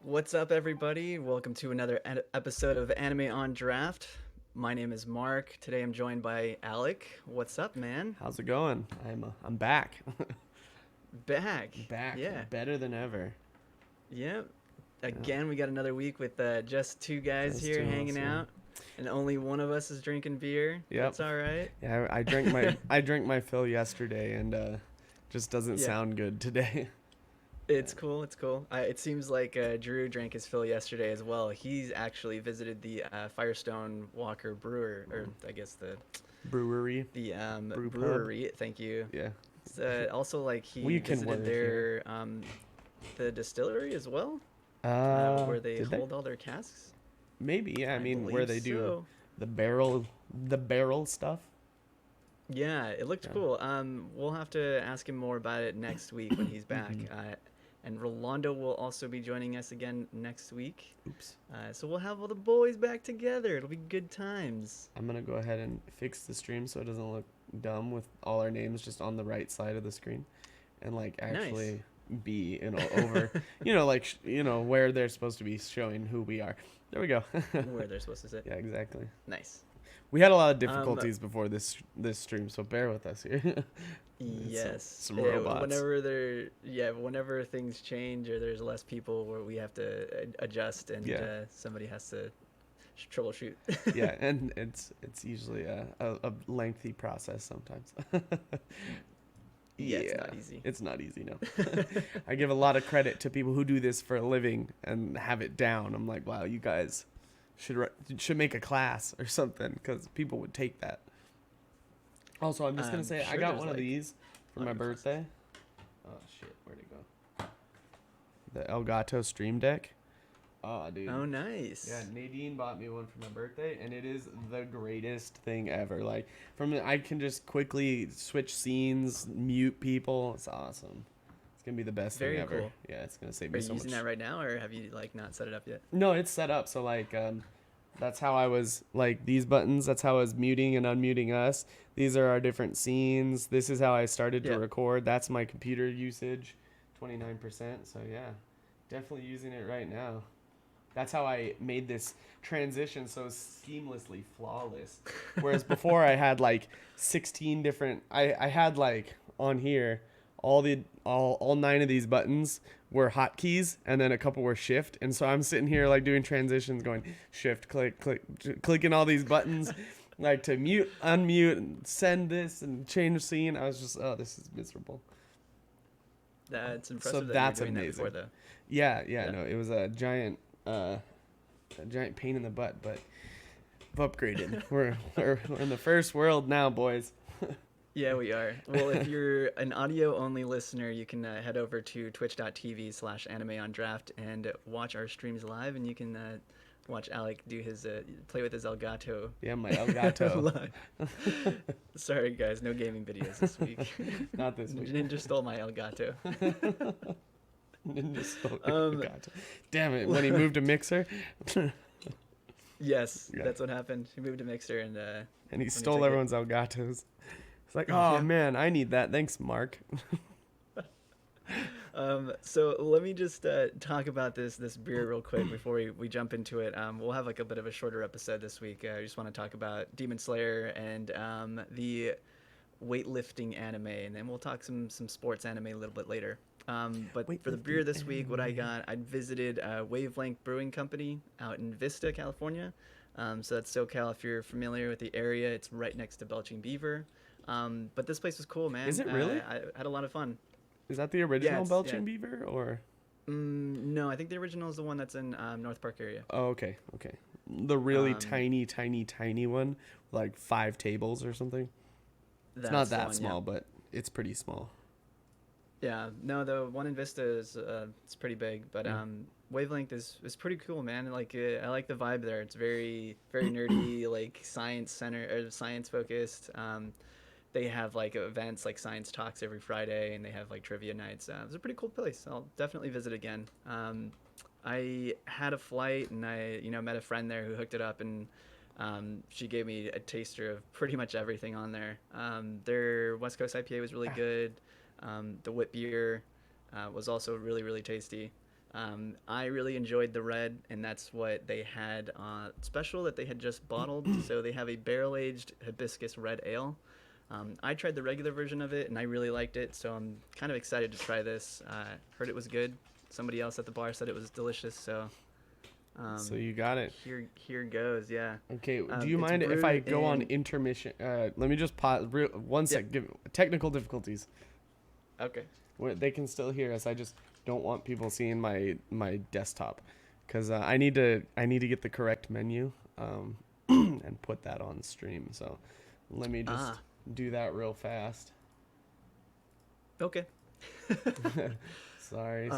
What's up, everybody? Welcome to another episode of Anime on Draft. My name is Mark. Today I'm joined by Alec. What's up, man? How's it going? I'm back. Back. Back Yeah. better than ever. Yeah. Yeah, Again, we got another week with just two guys just here two of us hanging here. out, and only one of us is drinking beer. Yep. That's all right. Yeah, I drank my I drank my fill yesterday and just doesn't Yeah. sound good today. Yeah. It's cool. It's cool. It seems like Drew drank his fill yesterday as well. He's actually visited the Firestone Walker Brewer, or I guess Brewery, the brew pub. brewery. Thank you. Yeah. It's, also, like he We can visited word here. their the distillery as well, where they Did they? hold all their casks. Maybe. Yeah. I I mean, where believe they do so. the barrel stuff. Yeah, it looked Yeah. cool. We'll have to ask him more about it next week when he's back. Mhm. And Rolando will also be joining us again next week. Oops. So we'll have all the boys back together. It'll be good times. I'm gonna go ahead and fix the stream so it doesn't look dumb with all our names just on the right side of the screen, and like Nice. actually be over like where they're supposed to be showing who we are. There we go. Where they're supposed to sit. Yeah, exactly. Nice. We had a lot of Um, difficulties before this stream, so bear with us here. Yes. Some robots. Whenever things change or there's less people, where we have to adjust and Yeah. somebody has to troubleshoot. Yeah, and it's usually a lengthy process sometimes. Yeah, it's Yeah, not easy. it's not easy, no. I give a lot of credit to people who do this for a living and have it down. I'm like, wow, you guys should make a class or something, because people would take that. Also, I'm just gonna say I Sure got there's one of like these for my learning classes. birthday. Oh shit, where'd it go? The Elgato Stream Deck. Oh, dude. Oh, nice. Yeah, Nadine bought me one for my birthday, and it is the greatest thing ever. Like, I can just quickly switch scenes, mute people. It's awesome. It's gonna be the best Very thing ever. cool. Yeah, it's gonna save Are me you so using much. that right now, or have you like not set it up yet? No, it's set up. So like, that's how I was like these buttons. That's how I was muting and unmuting us. These are our different scenes. This is how I started to Yeah. record. That's my computer usage, 29%. So yeah, definitely using it right now. That's how I made this transition so seamlessly flawless. Whereas before I had like 16 different I had like on here all 9 of these buttons were hotkeys, and then a couple were shift, and so I'm sitting here like doing transitions going shift click click clicking all these buttons like to mute, unmute, and send this and change scene. I was just, oh, this is miserable. That's So impressive that you were that's doing that amazing. before, though. Yeah, Yeah. no, it was a giant pain in the butt, but we've upgraded. we're in the first world now, boys. Yeah, we are. Well, if you're an audio-only listener, you can head over to twitch.tv/animeondraft and watch our streams live, and you can watch Alec do his play with his Elgato Yeah, my Elgato. live. Sorry, guys, no gaming videos this week. Not this week. Ninja stole my Elgato. Ninja stole Um, Elgato. Damn it! When he moved a mixer, Yes, Yeah. that's what happened. He moved to Mixer, and and he he stole took it. everyone's Elgatos. It's like, oh Yeah. man, I need that. Thanks, Mark. So let me just talk about this beer real quick before we jump into it. We'll have like a bit of a shorter episode this week. I just want to talk about Demon Slayer and the weightlifting anime, and then we'll talk some sports anime a little bit later. But for the beer Weightlifting this week, what I anime. got, I visited Wavelength Brewing Company out in Vista, California. So that's SoCal. If you're familiar with the area, it's right next to Belching Beaver. But this place was cool, man. Is it really? I had a lot of fun. Is that the original Yeah. Belching Beaver, or? No, I think the original is the one that's in North Park area. Oh, okay. The really Um, tiny one, like 5 tables or something. It's That's not the that one, small, but it's pretty small. Yeah. No, the one in Vista is it's pretty big, but Yeah. Wavelength is pretty cool, man. Like I like the vibe there. It's very nerdy, like science center or science focused. They have like events like science talks every Friday, and they have like trivia nights. It's a pretty cool place. I'll definitely visit again. I had a flight, and I met a friend there who hooked it up, and she gave me a taster of pretty much everything on there. Their West Coast IPA was really good. The wit beer was also really tasty. I really enjoyed the red, and that's what they had special that they had just bottled. So they have a barrel aged hibiscus red ale. I tried the regular version of it, and I really liked it. So I'm kind of excited to try this. Heard it was good. Somebody else at the bar said it was delicious. So So you got it. here goes. Yeah. Okay, do you It's mind if I brewed go on in. intermission? Let me just pause. One Yep. sec. Give technical difficulties. Okay. They can still hear us. I just don't want people seeing my desktop, because I need to get the correct menu, and put that on stream. So let me just do that real fast. Okay. Sorry.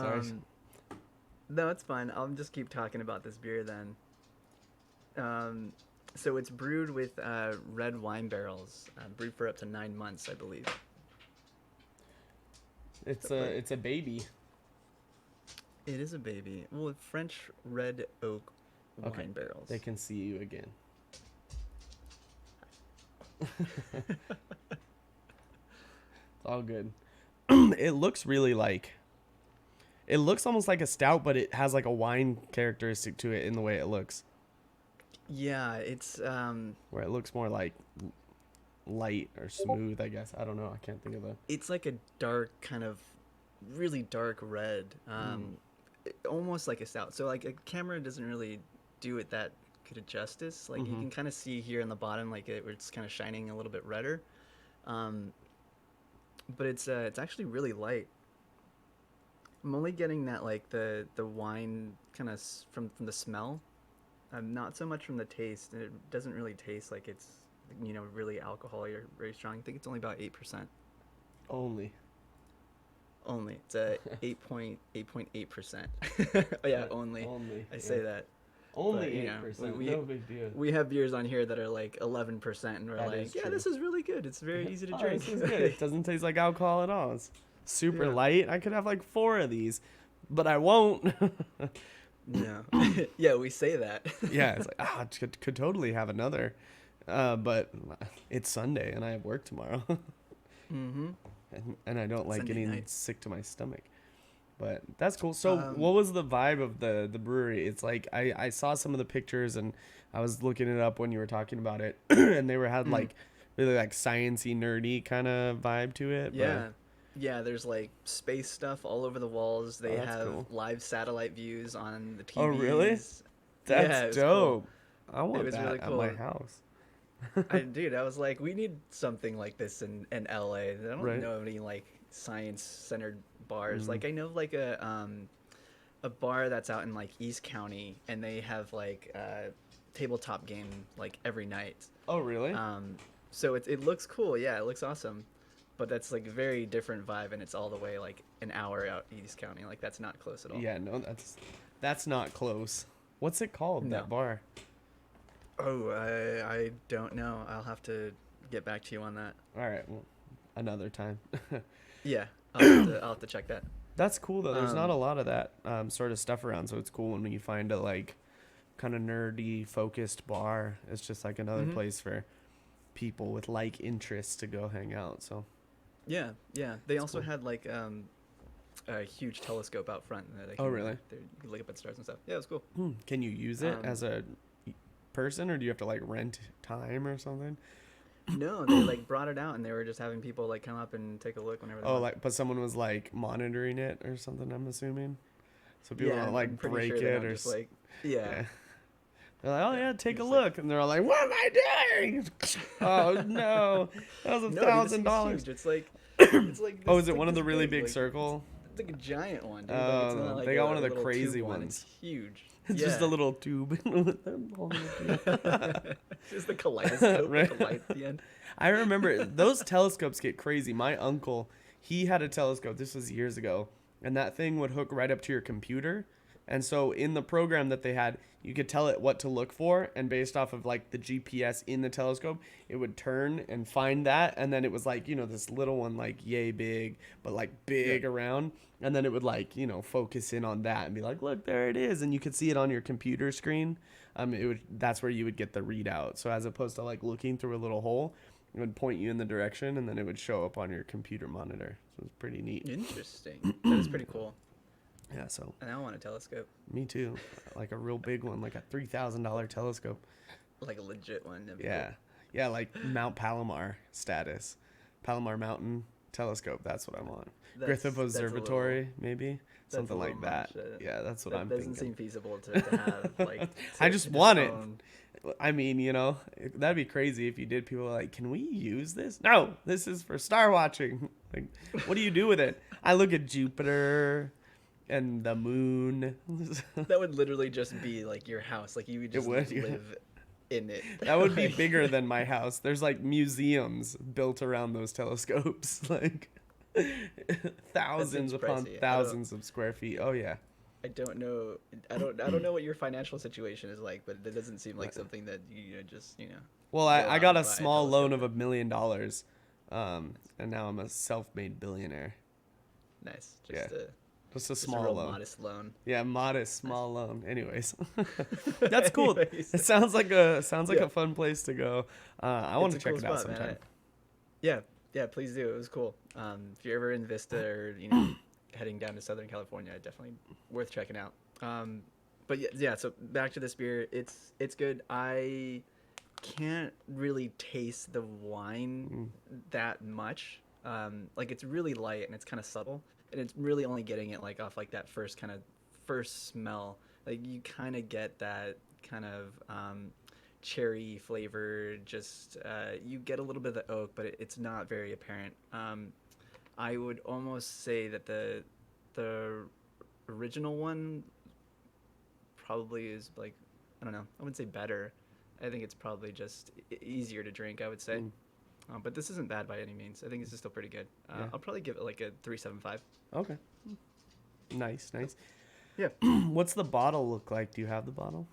No, it's fine. I'll just keep talking about this beer then. So it's brewed with red wine barrels, brewed for up to 9 months, I believe. It's a baby. It is a baby. Well, French red oak Okay, wine barrels. they can see you again. It's all good. It looks really like. It looks almost like a stout, but it has like a wine characteristic to it in the way it looks. Yeah, it's Where it looks more like light or smooth, I guess. I don't know. I can't think of a. it's like a dark kind of really dark red, almost like a stout. So like a camera doesn't really do it that good of justice. Like you can kind of see here in the bottom, like where it's kind of shining a little bit redder. But it's actually really light. I'm only getting that like the wine kind of from the smell. Not so much from the taste. It doesn't really taste like it's really alcoholic or very strong. I think it's only about 8%. Only. Only it's a 8.8%. Oh yeah, only. Only. I say that. Only But, 8%. No big deal. We have beers on here that are like 11%, and we're That like, is yeah, true. this is really good. It's very easy to Oh, drink. this is good. It doesn't taste like alcohol at all. It's super Yeah. light. I could have like 4 of these, but I won't. No. Yeah, we say that. Yeah, it's like could totally have another, but it's Sunday and I have work tomorrow, Mm-hmm. and I don't like Sunday getting night. sick to my stomach. But that's cool. So Um, what was the vibe of the brewery? It's like I saw some of the pictures and I was looking it up when you were talking about it, and they had like really like sciencey nerdy kind of vibe to it. Yeah. Yeah, there's like space stuff all over the walls. They that's have cool. live satellite views on the TVs. Oh, really? Yeah, That's it was dope. cool. I want was that really at my cool. house. Dude, I was like, we need something like this in LA. I don't Right. know any like science centered bars. Like I know like a bar that's out in like East County, and they have like a tabletop game like every night. Oh, really? So it looks cool. Yeah, it looks awesome. But that's like a very different vibe, and it's all the way like an hour out East County. Like that's not close at all. Yeah, no, that's not close. What's it called? No. That bar? Oh, I don't know. I'll have to get back to you on that. All right, well, another time. Yeah, I'll have to check that. That's cool though. There's not a lot of that sort of stuff around, so it's cool when you find a like kind of nerdy focused bar. It's just like another place for people with like interests to go hang out. So Yeah, yeah. They That's also cool. had like a huge telescope out front. That they Oh, really? You could look up at stars and stuff. Yeah, it was cool. can you use it Um, as a person, or do you have to like rent time or something? No, they like brought it out, and they were just having people like come up and take a look whenever. They Oh, want. like but someone was like monitoring it or something. I'm assuming. So people Yeah, don't I'm like pretty break sure they it don't or just like yeah. yeah. They're like, oh yeah, take a just like- look, and they're all like, what am I doing? Oh no, that was No, dude, this thing's $1,000. huge. It's like it's like. Oh, this- is it like one of this the really big, big like, circle? It's like a giant one, dude. Oh, Like, it's not like they got a one of the little crazy tube one. ones. It's huge. It's just a little tube. It's just the kaleidoscope Right. with the light at the end. I remember those telescopes get crazy. My uncle, he had a telescope. This was years ago, and that thing would hook right up to your computer. And so in the program that they had, you could tell it what to look for, and based off of like the GPS in the telescope, it would turn and find that, and then it was like, this little one like yay big, but like big around, and then it would like, focus in on that and be like, look, there it is, and you could see it on your computer screen. That's where you would get the readout. So as opposed to like looking through a little hole, it would point you in the direction, and then it would show up on your computer monitor. So it was pretty neat. Interesting. That is pretty cool. Yeah, so And I want a telescope, me too. Like a real big one, like a $3,000 telescope. like a legit one. That'd be cool. Yeah. Yeah, like Mount Palomar status. Palomar Mountain telescope. That's what I want. Griffith That's a little Observatory, maybe? that's a Something little like that. much. Yeah, that's what That I'm doesn't thinking. seem feasible to have like I to just just want it. own. I mean, that'd be crazy if you did. People are like, can we use this? No, this is for star watching. Like, what do you do with it? I look at Jupiter and the moon. That would literally just be like your house. Like you would It just would. Yeah. live in it. That would be Like, bigger than my house. There's like museums built around those telescopes, like thousands seems upon pricey. thousands of square feet. Oh yeah. I don't know. I don't know what your financial situation is like, but it doesn't seem like something that just Well, go I out got and a buy small loan telescope of $1 million, and now I'm a self-made billionaire. Nice. Yeah, just a Just a small real loan. modest loan. Yeah, modest small loan. Anyways, that's cool. Anyways, It sounds like a yeah, a fun place to go. I want it's to a check cool it out spot, man. sometime. Yeah, yeah, please do. It was cool. If you're ever in Vista or heading down to Southern California, definitely worth checking out. But yeah. So back to this beer. It's good. I can't really taste the wine that much. Like it's really light and it's kind of subtle, and it's really only getting it like off like that first smell. Like you kind of get that kind of cherry flavor. Just you get a little bit of the oak, but it's not very apparent. I would almost say that the original one probably is like, I don't know. I wouldn't say better. I think it's probably just easier to drink, I would say. Mm, But this isn't bad by any means. I think this is still pretty good. yeah. I'll probably give it like a 3.75. Okay. Nice, nice. Yeah. What's the bottle look like? Do you have the bottle?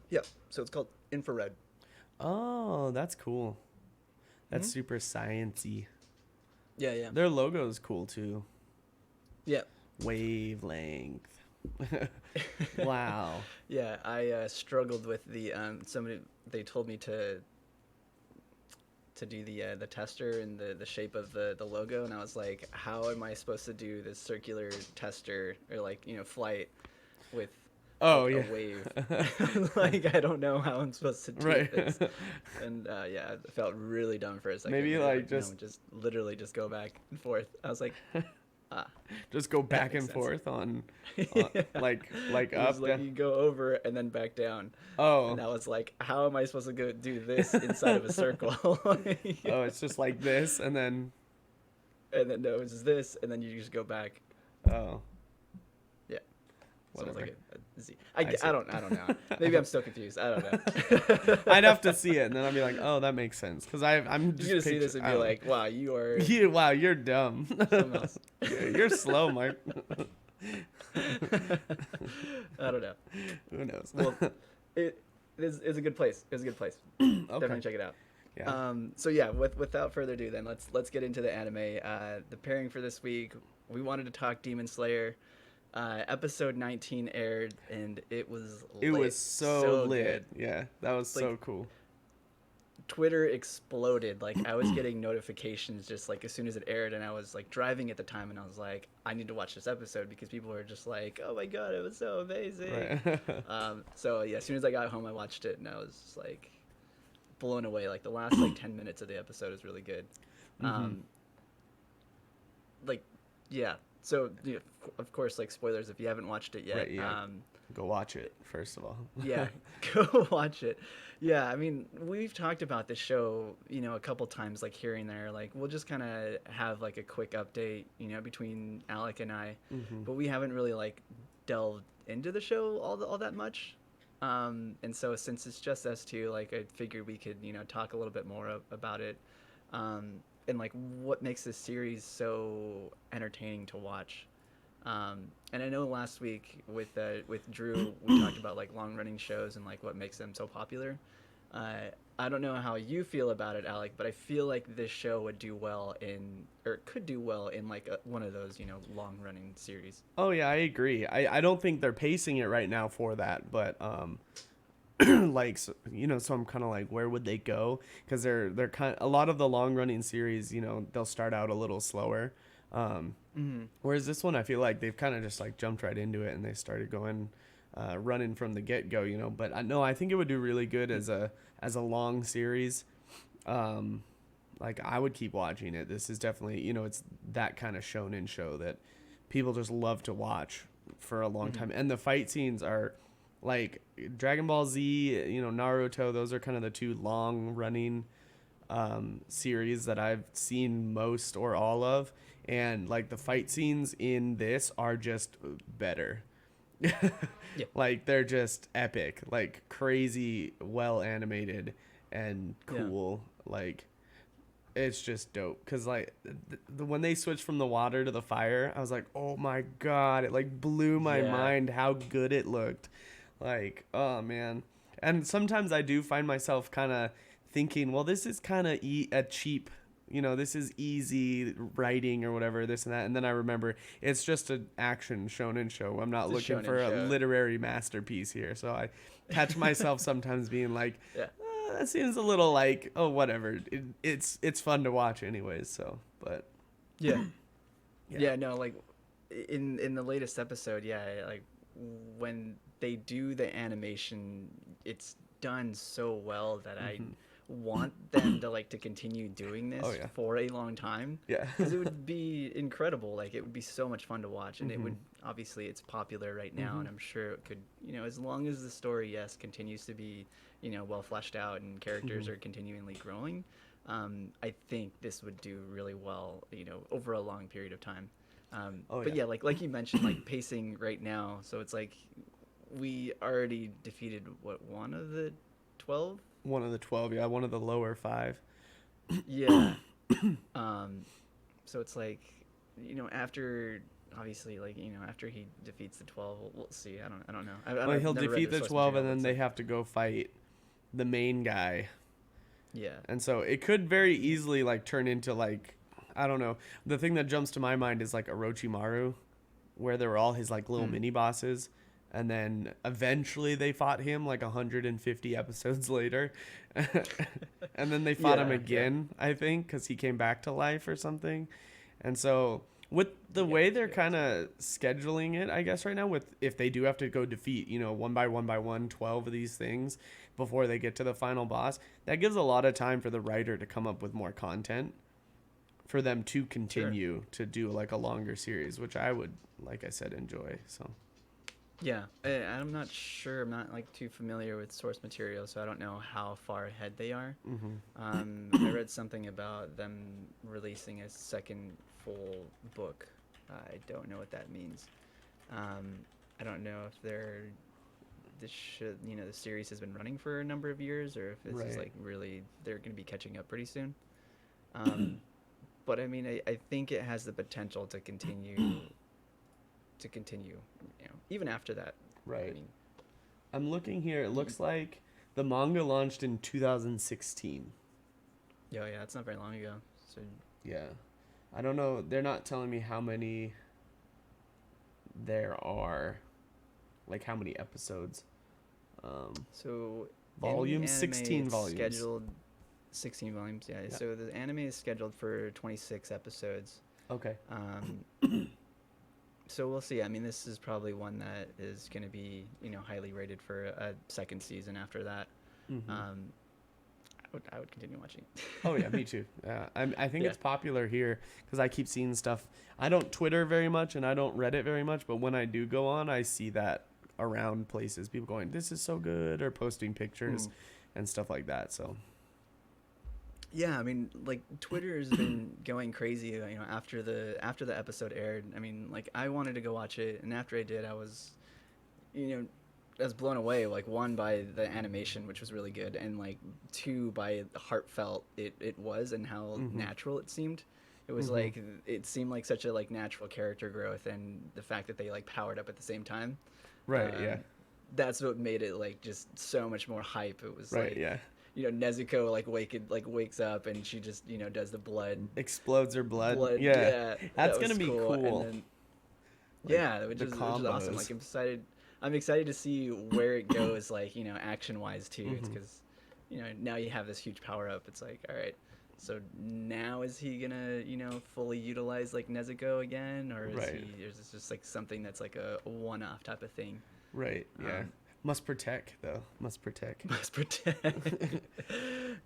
Yeah. So it's called Infrared. Oh, that's cool. That's Mhm. super sciencey. Yeah, yeah. Their logo is cool too. Yeah. Wavelength. Wow. Yeah, I struggled with the somebody they told me to do the tester and the shape of the logo, and I was like, how am I supposed to do this circular tester or like flight with Oh like yeah. a wave? Like I don't know how I'm supposed to do Right. this, and yeah, I felt really dumb for a second. Maybe They were like no, just just literally just go back and forth. I was like, ah, just go back makes and sense. forth on Yeah. like It up was like down. you go over and then back down. Oh. And I was like, how am I supposed to go do this inside of a circle? Oh, it's just like this and then And then no, it's this, and then you just go back. oh. Yeah. So it's Whatever. like a Z. I see. I don't know. Maybe I'm still confused. I don't know. I'd have to see it and then I'd be like, "Oh, that makes sense." Cuz I'm You're just gonna see this and I be don't like, wow, you are know. Wow, you're dumb. something else. You're slow, Mark. I don't know. Who knows? Well, it is a good place. It's a good place. Definitely Okay. check it out. Yeah. So yeah, without further ado, then let's get into the anime. The pairing for this week, we wanted to talk Demon Slayer. Episode 19 aired, and it was It lit. was so good. lit. Yeah, that was Like, so cool. Twitter exploded. Like I was getting notifications just like as soon as it aired, and I was like driving at the time, and I was like, I need to watch this episode because people were just like, oh my god, it was so amazing. Right. So yeah, as soon as I got home, I watched it, and I was just like blown away. Like the last like 10 minutes of the episode is really good. Like yeah. So of course, like spoilers if you haven't watched it yet. Right, yeah. Go watch it first of all. Yeah, go watch it. Yeah, I mean, we've talked about this show, a couple times, like here and there. Like, we'll just kind of have like a quick update, between Alec and I, but we haven't really like delved into the show all that much. And so since it's just us two, like I figured we could, talk a little bit more about it, and like what makes this series so entertaining to watch. And I know last week with Drew, we talked about like long running shows and like what makes them so popular. I don't know how you feel about it, Alec, but I feel like this show would do well could do well in like one of those, long running series. Oh yeah, I agree. I don't think they're pacing it right now for that, but like so I'm kind of like, where would they go? Because they're kind a lot of the long running series, they'll start out a little slower, Whereas this one, I feel like they've kind of just like jumped right into it and they started going, running from the get go, you know. But no, I think it would do really good as a long series. Like I would keep watching it. This is definitely, you know, it's that kind of shonen show that people just love to watch for a long time. And the fight scenes are like Dragon Ball Z, you know, Naruto. Those are kind of the two long running series that I've seen most or all of. And like the fight scenes in this are just better. Yeah. Like they're just epic, like crazy, well animated and cool. Like it's just dope because like when they switched from the water to the fire, I was like, oh my god, it like blew my mind how good it looked. Like, oh man. And sometimes I do find myself kind of thinking, well, this is kind of a cheap, you know, this is easy writing or whatever, this and that. And then I remember it's just an action shonen show. I'm not looking for a literary masterpiece here. So I catch myself sometimes being like, that seems a little like, oh, whatever. It's fun to watch anyways. So, but yeah, no, like in the latest episode, like when they do the animation, it's done so well that I want them to like to continue doing this for a long time. Because it would be incredible. Like it would be so much fun to watch, and it would obviously it's popular right now, and I'm sure it could, you know, as long as the story continues to be, you know, well fleshed out and characters are continually growing. I think this would do really well, you know, over a long period of time. But yeah, like you mentioned, like pacing right now. So it's like we already defeated one of the 12. One of the 12, yeah, one of the lower 5. Yeah. So it's like, you know, after obviously, like, you know, after he defeats the 12, we'll see. I don't know. Well, he'll defeat the 12, and then they have to go fight the main guy. Yeah. And so it could very easily like turn into like, I don't know. The thing that jumps to my mind is like Orochimaru, where there were all his like little mini bosses. And then eventually they fought him like 150 episodes later. And then they fought him again, I think, because he came back to life or something. And so with the way they're kind of scheduling it, I guess right now, with if they do have to go defeat, you know, one by one, 12 of these things before they get to the final boss, that gives a lot of time for the writer to come up with more content for them to continue to do like a longer series, which I would, like I said, enjoy. So yeah, I'm not sure. I'm not like too familiar with source material, so I don't know how far ahead they are. I read something about them releasing a second full book. I don't know what that means. I don't know if you know, the series has been running for a number of years, or if this is like really they're going to be catching up pretty soon. But I mean, I think it has the potential to continue. You know, even after that. Right. I mean, I'm looking here. It looks like the manga launched in 2016. yeah, it's not very long ago. So yeah, I don't know. They're not telling me how many there are, like how many episodes. So volumes, 16 volumes. Scheduled 16 volumes. Yeah. So the anime is scheduled for 26 episodes. Okay. So we'll see. I mean, this is probably one that is going to be, you know, highly rated for a second season after that. I would continue watching. Oh yeah, me too. I think it's popular here because I keep seeing stuff. I don't Twitter very much and I don't Reddit very much, but when I do go on, I see that around places. People going, "This is so good," or posting pictures and stuff like that. So. Yeah, I mean, like Twitter has been going crazy, you know, after the episode aired. I mean, like I wanted to go watch it, and after I did, I was, you know, I was blown away. Like one by the animation, which was really good, and like two by the heartfelt it was and how natural it seemed. It was like it seemed like such a like natural character growth, and the fact that they like powered up at the same time. Right. Yeah. That's what made it like just so much more hype. It was right. Like, yeah. You know, Nezuko wakes up and she just, you know, does the blood. Explodes her blood. Yeah. That's going to be cool. And then, which is awesome. Like I'm excited to see where it goes, like, you know, action wise too. Because, you know, now you have this huge power up. It's like, all right, So now is he gonna, fully utilize like Nezuko again, or Right. is this just like something that's like a one-off type of thing? Right. Yeah. Um, Must protect though. Must protect. must protect.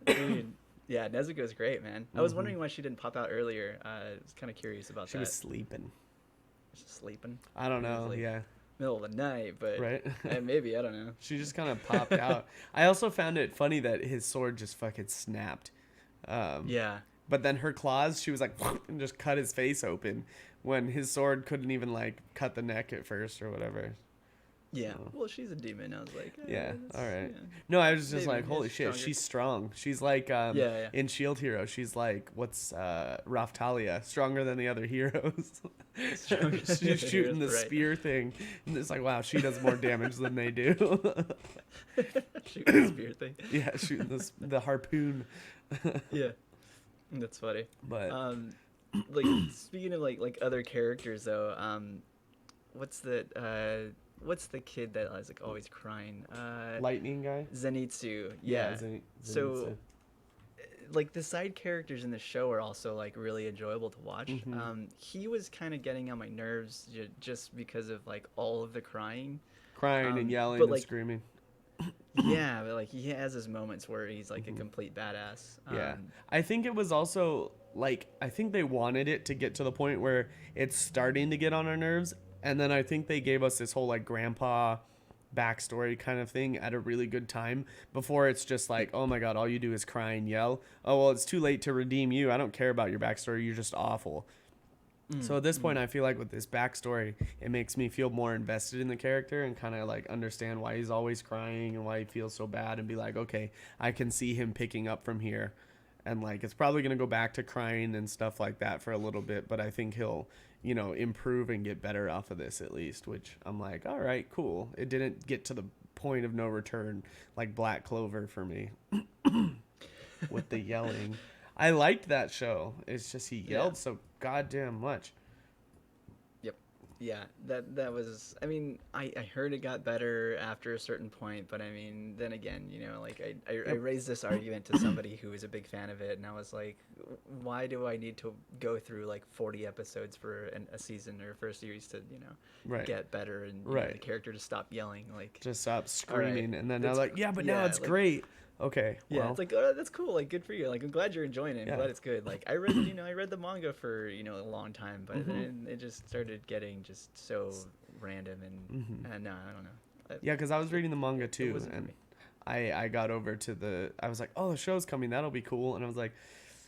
Dude, yeah, Nezuko's great, man. I was Hmm. wondering why she didn't pop out earlier. I was kind of curious about She was that. sleeping. She's sleeping. I don't It was know. like Yeah. middle of the night, but Right. maybe I don't know. She just kind of popped out. I also found it funny that his sword just fucking snapped. Um, Yeah, but then her claws, she was like, and just cut his face open when his sword couldn't even like cut the neck at first or whatever. yeah. So, Well, she's a demon. I was like, yeah. All right. yeah, No, I was just maybe like, holy it's shit, stronger. she's strong. She's like, Yeah, in Shield Hero, she's like, what's Raftalia, stronger than the other heroes. yeah. Stronger than the She's other shooting heroes, the right? spear thing, and it's like, wow, she does more damage than they do. Shooting the spear thing. Yeah, shooting the harpoon. Yeah, that's funny. But Um, like speaking of like other characters though, what's the what's the kid that is like always crying? lightning guy. Zenitsu. Yeah, Yeah. So Zenitsu. like the side characters in the show are also like really enjoyable to watch. Mm-hmm. He was kind of getting on my nerves just because of like all of the crying. Crying and yelling But and like screaming. yeah, but like he has his moments where he's like a Mm-hmm. complete badass. Yeah. I think it was also like I think they wanted it to get to the point where it's starting to get on our nerves, and then I think they gave us this whole like grandpa backstory kind of thing at a really good time before it's just like, oh my god, all you do is cry and yell. Oh well, it's too late to redeem you. I don't care about your backstory. You're just awful. So at this point, I feel like with this backstory, it makes me feel more invested in the character and kind of like understand why he's always crying and why he feels so bad, and be like, okay, I can see him picking up from here. And like, it's probably going to go back to crying and stuff like that for a little bit, but I think he'll, improve and get better off of this at least, which I'm like, all right, cool. It didn't get to the point of no return like Black Clover for me with the yelling. I liked that show. It's just he Yeah. yelled so goddamn much. Yep. Yeah, that was. I mean, I heard it got better after a certain point, but I mean, then again, like I Yep. raised this argument to somebody who was a big fan of it, and I was like, why do I need to go through like 40 episodes for a season or for a series to Right. get better and Right. the character to stop yelling? Like, Just stop all right, screaming, and then they're it's like, yeah, but now yeah, it's like great. Okay, yeah, well, it's like, oh, that's cool. Like, good for you. Like, I'm glad you're enjoying it. I'm yeah. glad it's good. Like, I read, I read the manga for a long time, but Mm-hmm. then it just started getting just so random and no, I don't know. Yeah, because I was reading the manga It too, wasn't for and me. I got over to I was like, oh, the show's coming, that'll be cool, and I was like,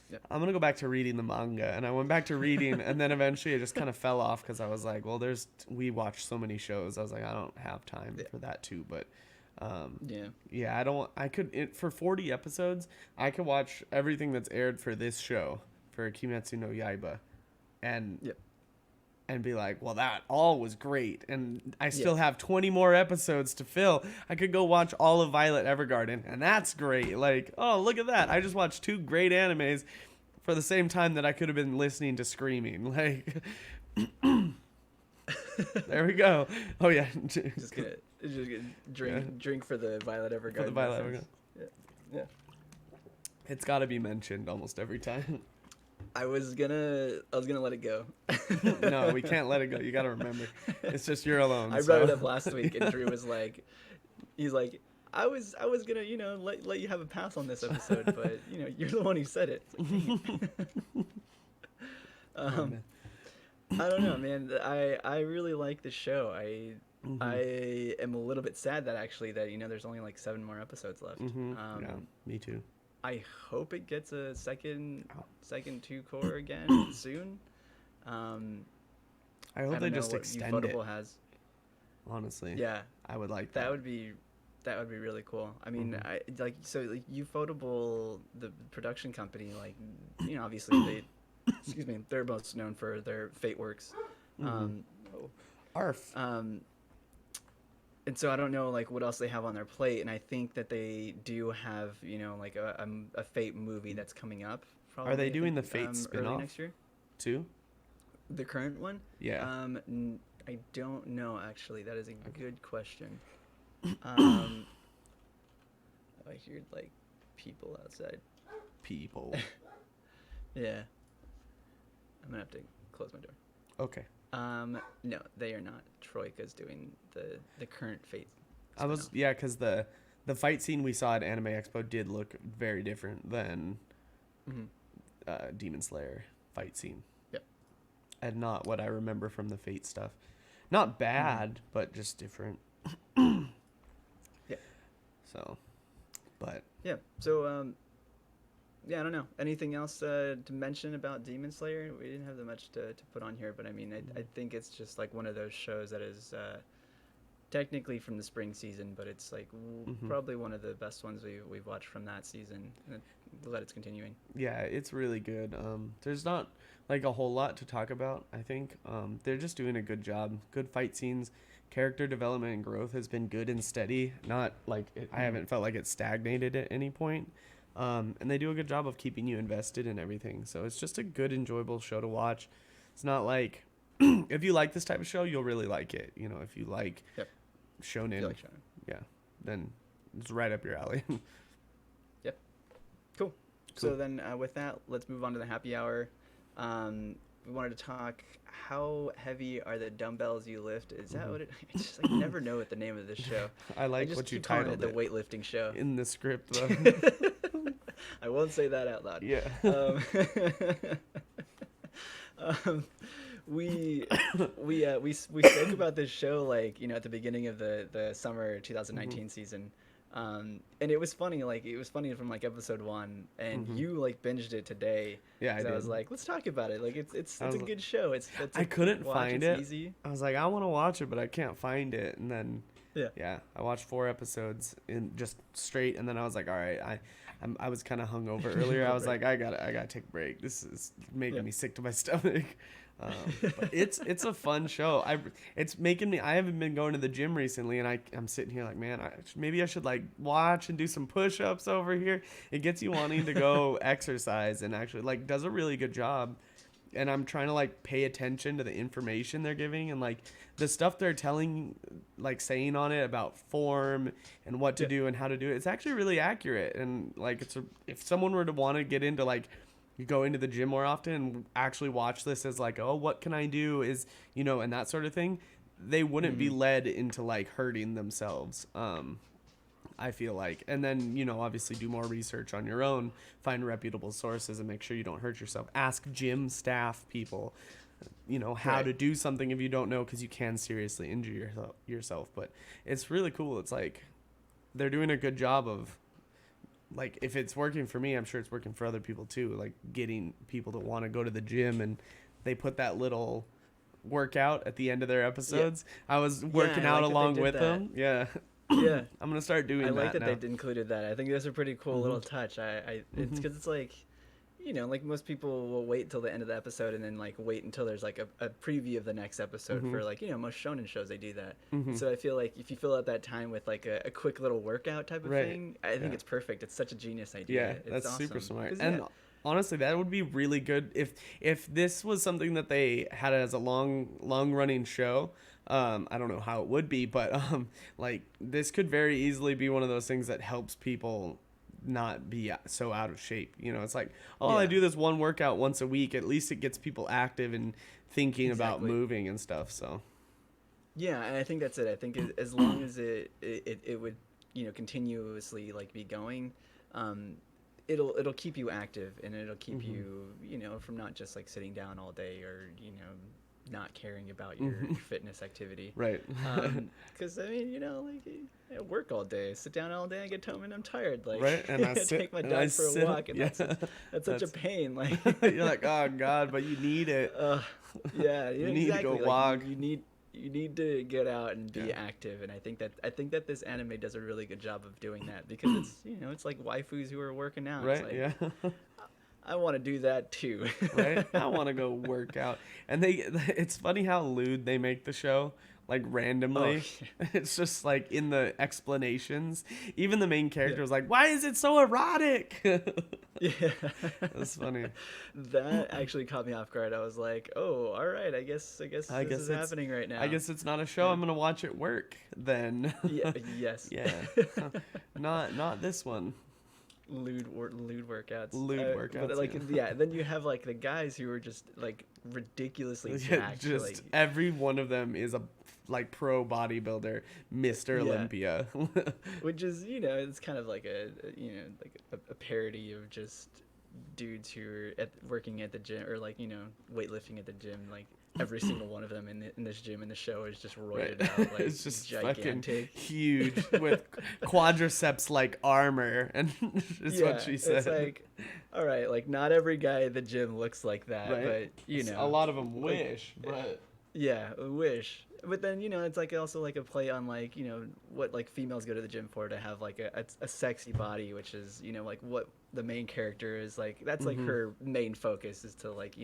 Yep. I'm gonna go back to reading the manga, and I went back to reading, and then eventually it just kind of fell off because I was like, well, we watch so many shows, I was like, I don't have time Yeah. for that too, but. Yeah. Yeah, for 40 episodes, I could watch everything that's aired for this show, for Kimetsu no Yaiba, and Yep. and be like, well, that all was great, and I still Yeah. have 20 more episodes to fill. I could go watch all of Violet Evergarden, and that's great. Like, oh, look at that. I just watched 2 great animes for the same time that I could have been listening to screaming. Like, there we go. Oh, yeah. Just gonna drink for the Violet Evergarden. For the Violet reference. Evergarden. Yeah. Yeah. It's got to be mentioned almost every time. I was gonna let it go. No, we can't let it go. You got to remember. It's just you're alone. I brought it up last week, and Drew was like, he's like, I was gonna let you have a pass on this episode, but you're the one who said it. It's like, dang it. I don't know, man. I really like the show. I am a little bit sad that actually that there's only like 7 more episodes left. Yeah, me too. I hope it gets a second 2 core again soon. I I hope don't they know just what extend it. Ufotable has. Honestly, Yeah, I would like that that. would be really cool. I mean, like Ufotable, the production company, like obviously they, excuse me, they're most known for their Fate works. Oh, Arf. and so I don't know like what else they have on their plate, and I think that they do have like a Fate movie that's coming up. Probably, Are they I doing think, the Fate early spin-off next year? too? The current one? Yeah. I don't know actually. That is a good question. I hear like people outside. People. Yeah, I'm gonna have to close my door. Okay. No, they are not. Troika's doing the current Fate I was spinoff. yeah, because the fight scene we saw at Anime Expo did look very different than Mm-hmm. Demon Slayer fight scene, Yep. and not what I remember from the Fate stuff. Not Mm-hmm. bad, but just different. Yeah. So, but Yeah. So yeah, I don't know. Anything else to mention about Demon Slayer? We didn't have that much to put on here, but I mean, I think it's just like one of those shows that is technically from the spring season, but it's like mm-hmm. probably one of the best ones we've watched from that season. And glad it's continuing. Yeah, it's really good. There's not like a whole lot to talk about. I think they're just doing a good job. Good fight scenes, character development and growth has been good and steady. Not like I haven't felt like it stagnated at any point. And they do a good job of keeping you invested in everything. So it's just a good, enjoyable show to watch. It's not like if you like this type of show, you'll really like it. You know, if you like Yep. shonen, Feel like shonen. yeah, then it's right up your alley. Yep. Cool. So then with that, let's move on to the happy hour. We wanted to talk, how heavy are the dumbbells you lift? Is that what it? I just like never know what the name of this show. I I like just what you keep calling titled it it the weightlifting show. in the script, though. I won't say that out loud. Yeah. Um, we spoke about this show like at the beginning of the summer 2019 season, and it was funny. Like it was funny from like episode 1, and you like binged it today. Yeah, I 'Cause did. I was like, let's talk about it. Like it's I a was good show. I couldn't watch, find it's it. Easy. I was like, I want to watch it, but I can't find it. And then, Yeah. yeah, I watched 4 episodes in just straight, and then I was like, all right, I was kind of hungover earlier. I was like, I gotta take a break. This is making me sick to my stomach. But it's a fun show. It's making me. I haven't been going to the gym recently, and I'm sitting here like, man, maybe I should like watch and do some push-ups over here. It gets you wanting to go exercise, and actually like does a really good job. And I'm trying to like pay attention to the information they're giving and like the stuff they're telling, like saying on it about form and what to do and how to do it. It's actually really accurate. And like if someone were to want to get into like go into the gym more often and actually watch this as like, oh, what can I do is, and that sort of thing, they wouldn't be led into like hurting themselves. I feel like. And then, obviously do more research on your own, find reputable sources and make sure you don't hurt yourself. Ask gym staff people, how to do something if you don't know, because you can seriously injure yourself. But it's really cool. It's like they're doing a good job of, like, if it's working for me, I'm sure it's working for other people too. Like getting people to want to go to the gym, and they put that little workout at the end of their episodes. I was working out along with them. Yeah. Yeah, I'm gonna start doing I that. like that now. they included that. I think that's a pretty cool little touch. It's because it's like, like most people will wait till the end of the episode and then like wait until there's like a preview of the next episode for like most shonen shows they do that. So I feel like if you fill out that time with like a quick little workout type of thing, I think it's perfect. It's such a genius idea. Yeah, It's that's awesome. super smart. 'Cause, And honestly, that would be really good if this was something that they had as a long running show. I don't know how it would be, but like this could very easily be one of those things that helps people not be so out of shape. It's like, I do this one workout once a week. At least it gets people active and thinking about moving and stuff. So yeah, and I think that's it. I think as long as it would continuously like be going, it'll keep you active, and it'll keep you from not just like sitting down all day or not caring about your fitness activity. Right. Because I mean, like I work all day, sit down all day, I get home and I'm tired. Like, right, and I take my dog for a walk, and that's such a pain. Like, you're like, oh God, but you need it. Yeah, you need exactly. to go like, walk. You need to get out and be active, and I think that this anime does a really good job of doing that, because it's it's like waifus who are working out. Right. It's like, I want to do that too. Right? I want to go work out. And it's funny how lewd they make the show, like randomly. Oh, yeah. It's just like in the explanations. Even the main character was like, why is it so erotic? Yeah. That's funny. That actually caught me off guard. I was like, oh, all right. I guess this is happening right now. I guess it's not a show. I'm going to watch it work then. Yeah, yes. Yeah. Not this one. lewd workouts. Lewd But workouts. like, Yeah. yeah, then you have like the guys who are just like ridiculously Yeah, jacked. Like, just every one of them is a like pro bodybuilder, Mr. yeah, Olympia. which is, it's kind of like a parody of just dudes who are working at the gym, or like, weightlifting at the gym. Like every single one of them in this gym in the show is just Right. roided out, like It's just fucking gigantic. huge with quadriceps like armor, and is what she said. It's like, all right, like not every guy at the gym looks like that, Right. but A lot of them like, wish, but yeah, I wish. But then, it's like also like a play on like, what like females go to the gym for, to have like a sexy body, which is, like what the main character is like. That's like her main focus, is to like,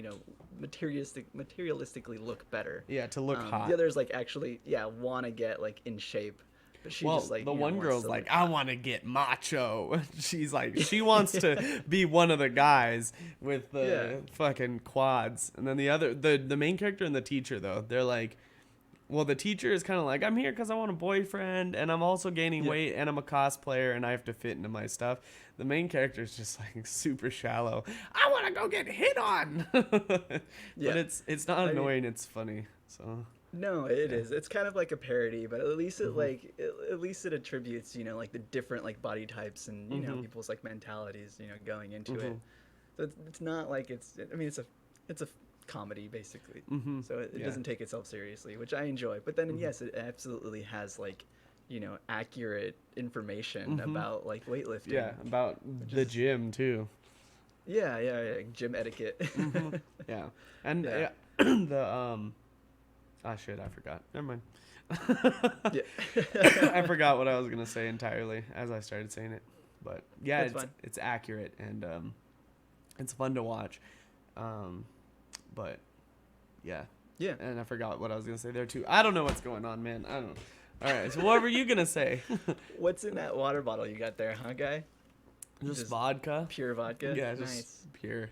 materialistically look better. yeah, to look hot. The others like actually, yeah, want to get like in shape. But she just like, the one wants girl's to like, look I hot. want to get macho. She's like, she wants to be one of the guys with the Yeah. fucking quads. And then the main character and the teacher, though, they're like, well, the teacher is kind of like, I'm here because I want a boyfriend, and I'm also gaining weight, and I'm a cosplayer, and I have to fit into my stuff. The main character is just like super shallow. I want to go get hit on. But Yeah. it's not annoying. It's funny. So No, it is. It's kind of like a parody, but at least it at least it attributes, like the different like body types and people's like mentalities, going into it. So it's not like I mean, it's a comedy basically. So it doesn't take itself seriously, which I enjoy. But then yes, it absolutely has like, accurate information about like weightlifting. yeah, about the gym too. Yeah, gym etiquette. Yeah, and Yeah. ah shit, I forgot. Never mind. Yeah. I forgot what I was gonna say entirely as I started saying it, but yeah, That's fine. it's accurate, and it's fun to watch, but yeah, Yeah. and I forgot what I was gonna say there too. I don't know what's going on, man. I don't know. All right, so what were you gonna say? What's in that water bottle you got there, huh, guy? Just Just vodka. Pure vodka. Yeah, just Nice. pure.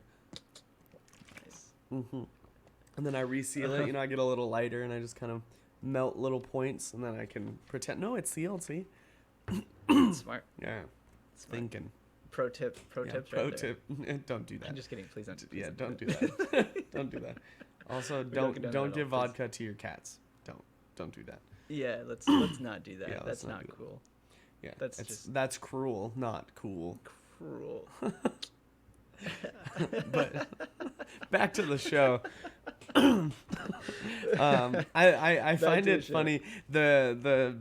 Nice. And then I reseal it. I get a little lighter, and I just kind of melt little points, and then I can pretend. No, it's sealed. See? Smart. Yeah. Smart. Thinking. Pro tip. Pro Yeah, tips. pro right there. tip. Don't do that. I'm just kidding. Please don't. Please Yeah, don't do that. Don't do that. Also, don't condone don't that give at all, please. vodka to your cats. Don't do that. Yeah, let's not do that. Yeah, let's That's not not do that. cool. Yeah, That's that's cruel, not cool. Cruel. But back to the show. I find to the it show. funny the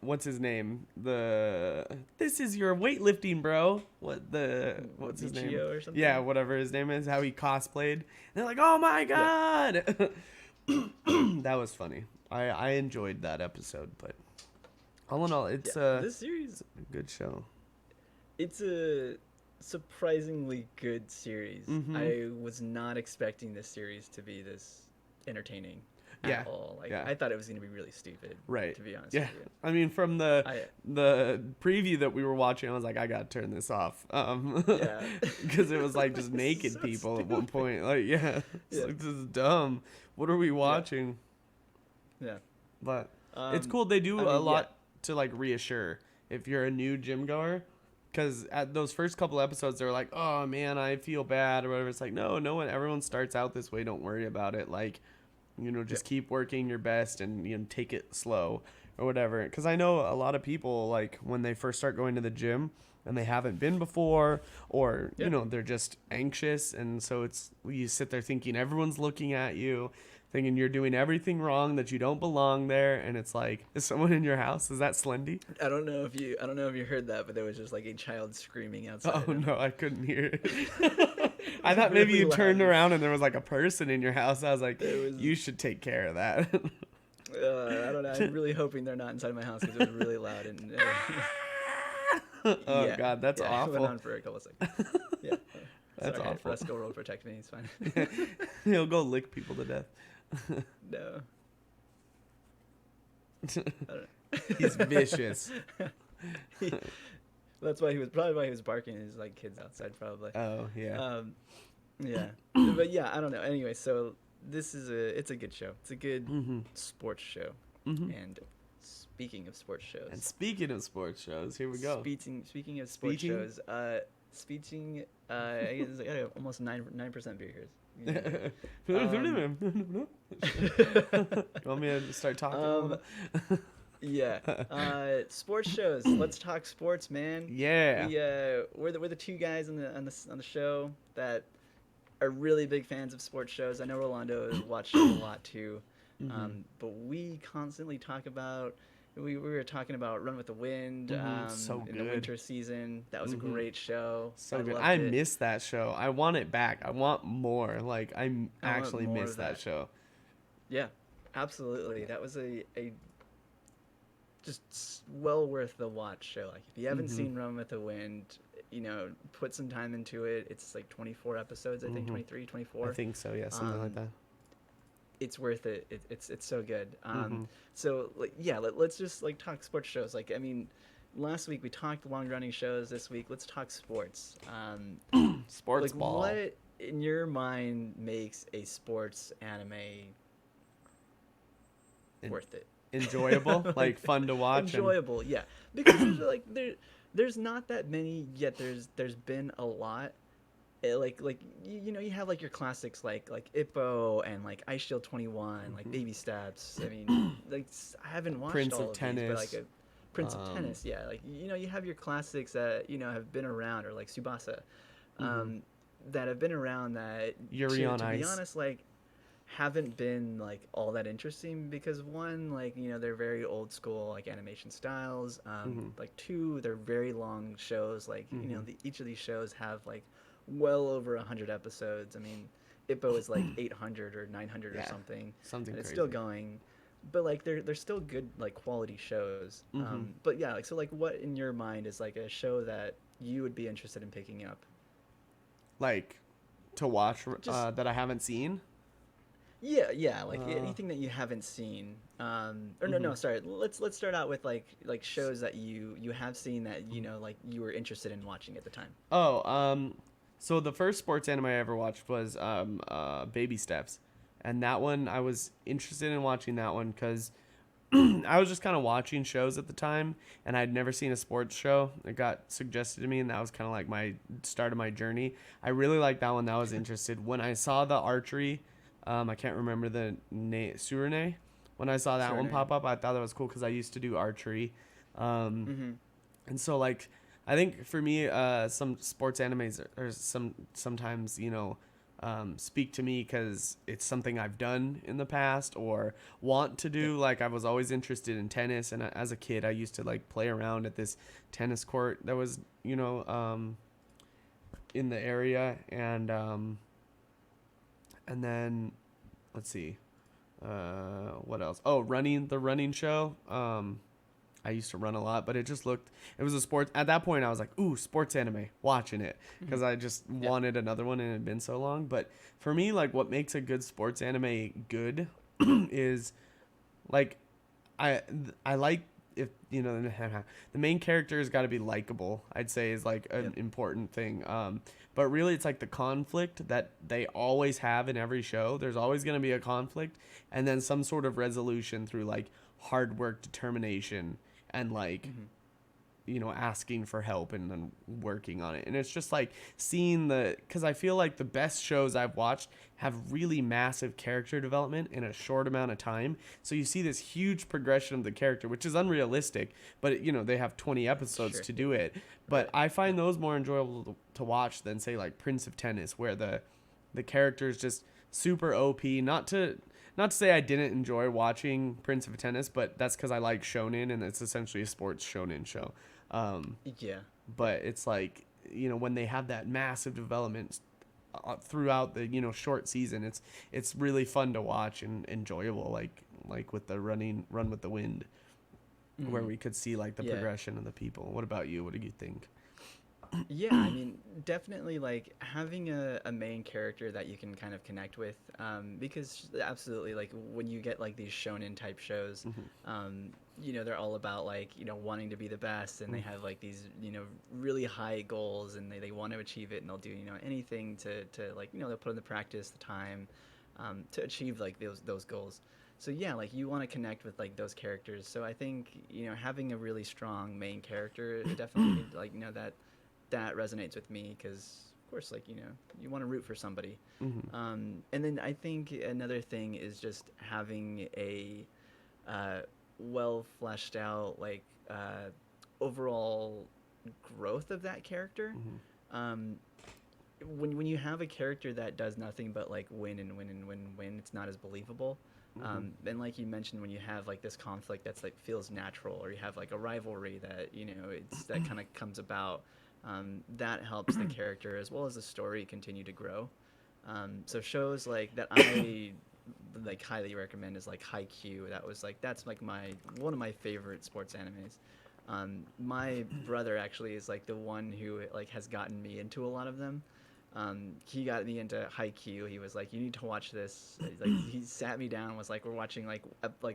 what's his name, this is your weightlifting bro, what's his name, Michio or something? yeah, whatever his name is, how he cosplayed, and they're like, oh my god. That was funny. I enjoyed that episode, but all in all, it's this series, a good show. it's a surprisingly good series. I was not expecting this series to be this entertaining at all. Like, yeah. I thought it was going to be really stupid. Right. To be honest Yeah. with you. I mean, from the preview that we were watching, I was like, I gotta turn this off. Yeah. Because it was like just naked So people at one point. Like, yeah. It's Yeah. like, this is dumb. What are we watching? Yeah. But it's cool. They do I mean, a lot to like reassure if you're a new gym goer. Because at those first couple episodes, they were like, oh man, I feel bad or whatever. It's like, no, everyone starts out this way. Don't worry about it. Like, just keep working your best and, take it slow or whatever. Because I know a lot of people, like, when they first start going to the gym and they haven't been before, or, they're just anxious. And so you sit there thinking everyone's looking at you, thinking you're doing everything wrong, that you don't belong there. And it's like, is someone in your house? Is that Slendy? I don't know if you heard that, but there was just like a child screaming outside. Oh, no, I couldn't hear it. I thought maybe you really turned loud. around and there was like a person in your house. I was like, There was- you should take care of that. I don't know. I'm really hoping they're not inside my house because it was really loud and. Oh yeah. God, that's It awful. went on for a couple of seconds. Yeah. That's Sorry, awful. Let's go roll protect me. It's fine. He'll go lick people to death. No. I don't know. He's vicious. That's why he was barking. There's like kids outside probably. Oh yeah. Yeah. But yeah, I don't know. Anyway, so it's a good show. It's a good sports show, and Speaking of sports And shows, speaking of sports shows, here we go. speaking of sports Speaking. shows, speaking, I guess I got almost 9% beer here. Um, You want me to start talking a um, little? yeah. Sports shows. Let's talk sports, man. Yeah. We're the two guys on the show that are really big fans of sports shows. I know Rolando watches a lot too, Hmm. but we constantly talk about. We were talking about Run with the Wind So in the good. winter season. That was a Hmm. great show. I So good. loved I it. miss that show. I want it back. I want more. Like I want actually more miss of that that. show. Yeah, absolutely. That was a just well worth the watch show. Like if you haven't Hmm. seen Run with the Wind, put some time into it. It's like 24 episodes, I think Hmm. 23, I 24. think so. Yeah, something like Um, that. it's worth it. It's so good. Hmm. So like yeah, let's just like talk sports shows. Like I mean, last week we talked long running shows. This week let's talk sports. Sports Like ball. what in your mind makes a sports anime En- worth it? Enjoyable, like fun to watch, and Enjoyable, yeah. Because there's not that many yet. There's been a lot. Like you have like your classics like Ippo and like Ice Shield 21, like Mhm. Baby Steps. I mean, like I haven't watched Prince all of of these, but like Tennis. a Prince of Um, Tennis, yeah. Like you have your classics that have been around, or like Subasa, hmm um, that have been around that Yuri to on to be Ice. honest like haven't been like all that interesting because one like they're very old school like animation styles, Hmm. like two they're very long shows like Hmm. each of these shows have like well over 100 episodes. I mean Ippo is like 800 or 900 or Yeah, something, something and it's still crazy. going, but like they're still good like quality shows. Hmm. But yeah, like so like what in your mind is like a show that you would be interested in picking up? Like to watch Just that I haven't seen. yeah, like Uh, anything that you haven't seen. Or no, hmm no, sorry. Let's start out with like shows that you have seen that like you were interested in watching at the time. Oh, so the first sports anime I ever watched was Baby Steps, and that one I was interested in watching that one because I was just kind of watching shows at the time, and I'd never seen a sports show. It got suggested to me, and that was kind of like my start of my journey. I really liked that one. That was interested. When I saw the archery, I can't remember the name, Surene. When I saw that one Sure. pop up, I thought that was cool because I used to do archery. Um, Mm-hmm. and so like I think for me, some sports animes are sometimes speak to me because it's something I've done in the past or want to Yep. do. Like I was always interested in tennis, and as a kid, I used to like play around at this tennis court that was in the area, and then let's see, what else? Oh, the running show. I used to run a lot, but it was a sport. At that point, I was like, ooh, sports anime, watching it. Mm-hmm. Because I just Yep. wanted another one and it had been so long. But for me, like, what makes a good sports anime good is, like, I like if, the main character has got to be likable, I'd say is, like, an Yep. important thing. But really, it's like the conflict that they always have in every show. There's always going to be a conflict and then some sort of resolution through, like, hard work, determination, and like Mm-hmm. asking for help and then working on it. And it's just like seeing because I feel like the best shows I've watched have really massive character development in a short amount of time. So you see this huge progression of the character, which is unrealistic, but they have 20 episodes Sure. to do it. But Right. I find those more enjoyable to watch than say like Prince of Tennis, where the character is just super OP. Not to say I didn't enjoy watching Prince of Tennis, but that's because I like shonen and it's essentially a sports shonen show. Um, Yeah. but it's like when they have that massive development throughout the short season, it's really fun to watch and enjoyable. Like with the run with the wind, where Mm-hmm. we could see like the Yeah. progression of the people. What about you? What do you think? Yeah, I mean, definitely like having a main character that you can kind of connect with, because absolutely, like when you get like these shonen type shows, Hmm. they're all about like, wanting to be the best, and they have like these, really high goals, and they want to achieve it, and they'll do, anything to like, they'll put in the practice, the time, to achieve like those goals. So yeah, like you want to connect with like those characters. So I think having a really strong main character, it definitely like that resonates with me because of course like you want to root for somebody. Hmm. And then I think another thing is just having a uh, well fleshed out like overall growth of that character. Hmm. Um, when you have a character that does nothing but like win and win and win and win, it's not as believable. Hmm. And like you mentioned, when you have like this conflict that's like feels natural, or you have like a rivalry that it's that kind of comes about, that helps the character as well as the story continue to grow. So shows like that I like highly recommend is like Haikyuu. That's like my one of my favorite sports animes. My brother actually is like the one who like has gotten me into a lot of them. He got me into Haikyuu. He was like, "You need to watch this." Like he sat me down, and was like, "We're watching like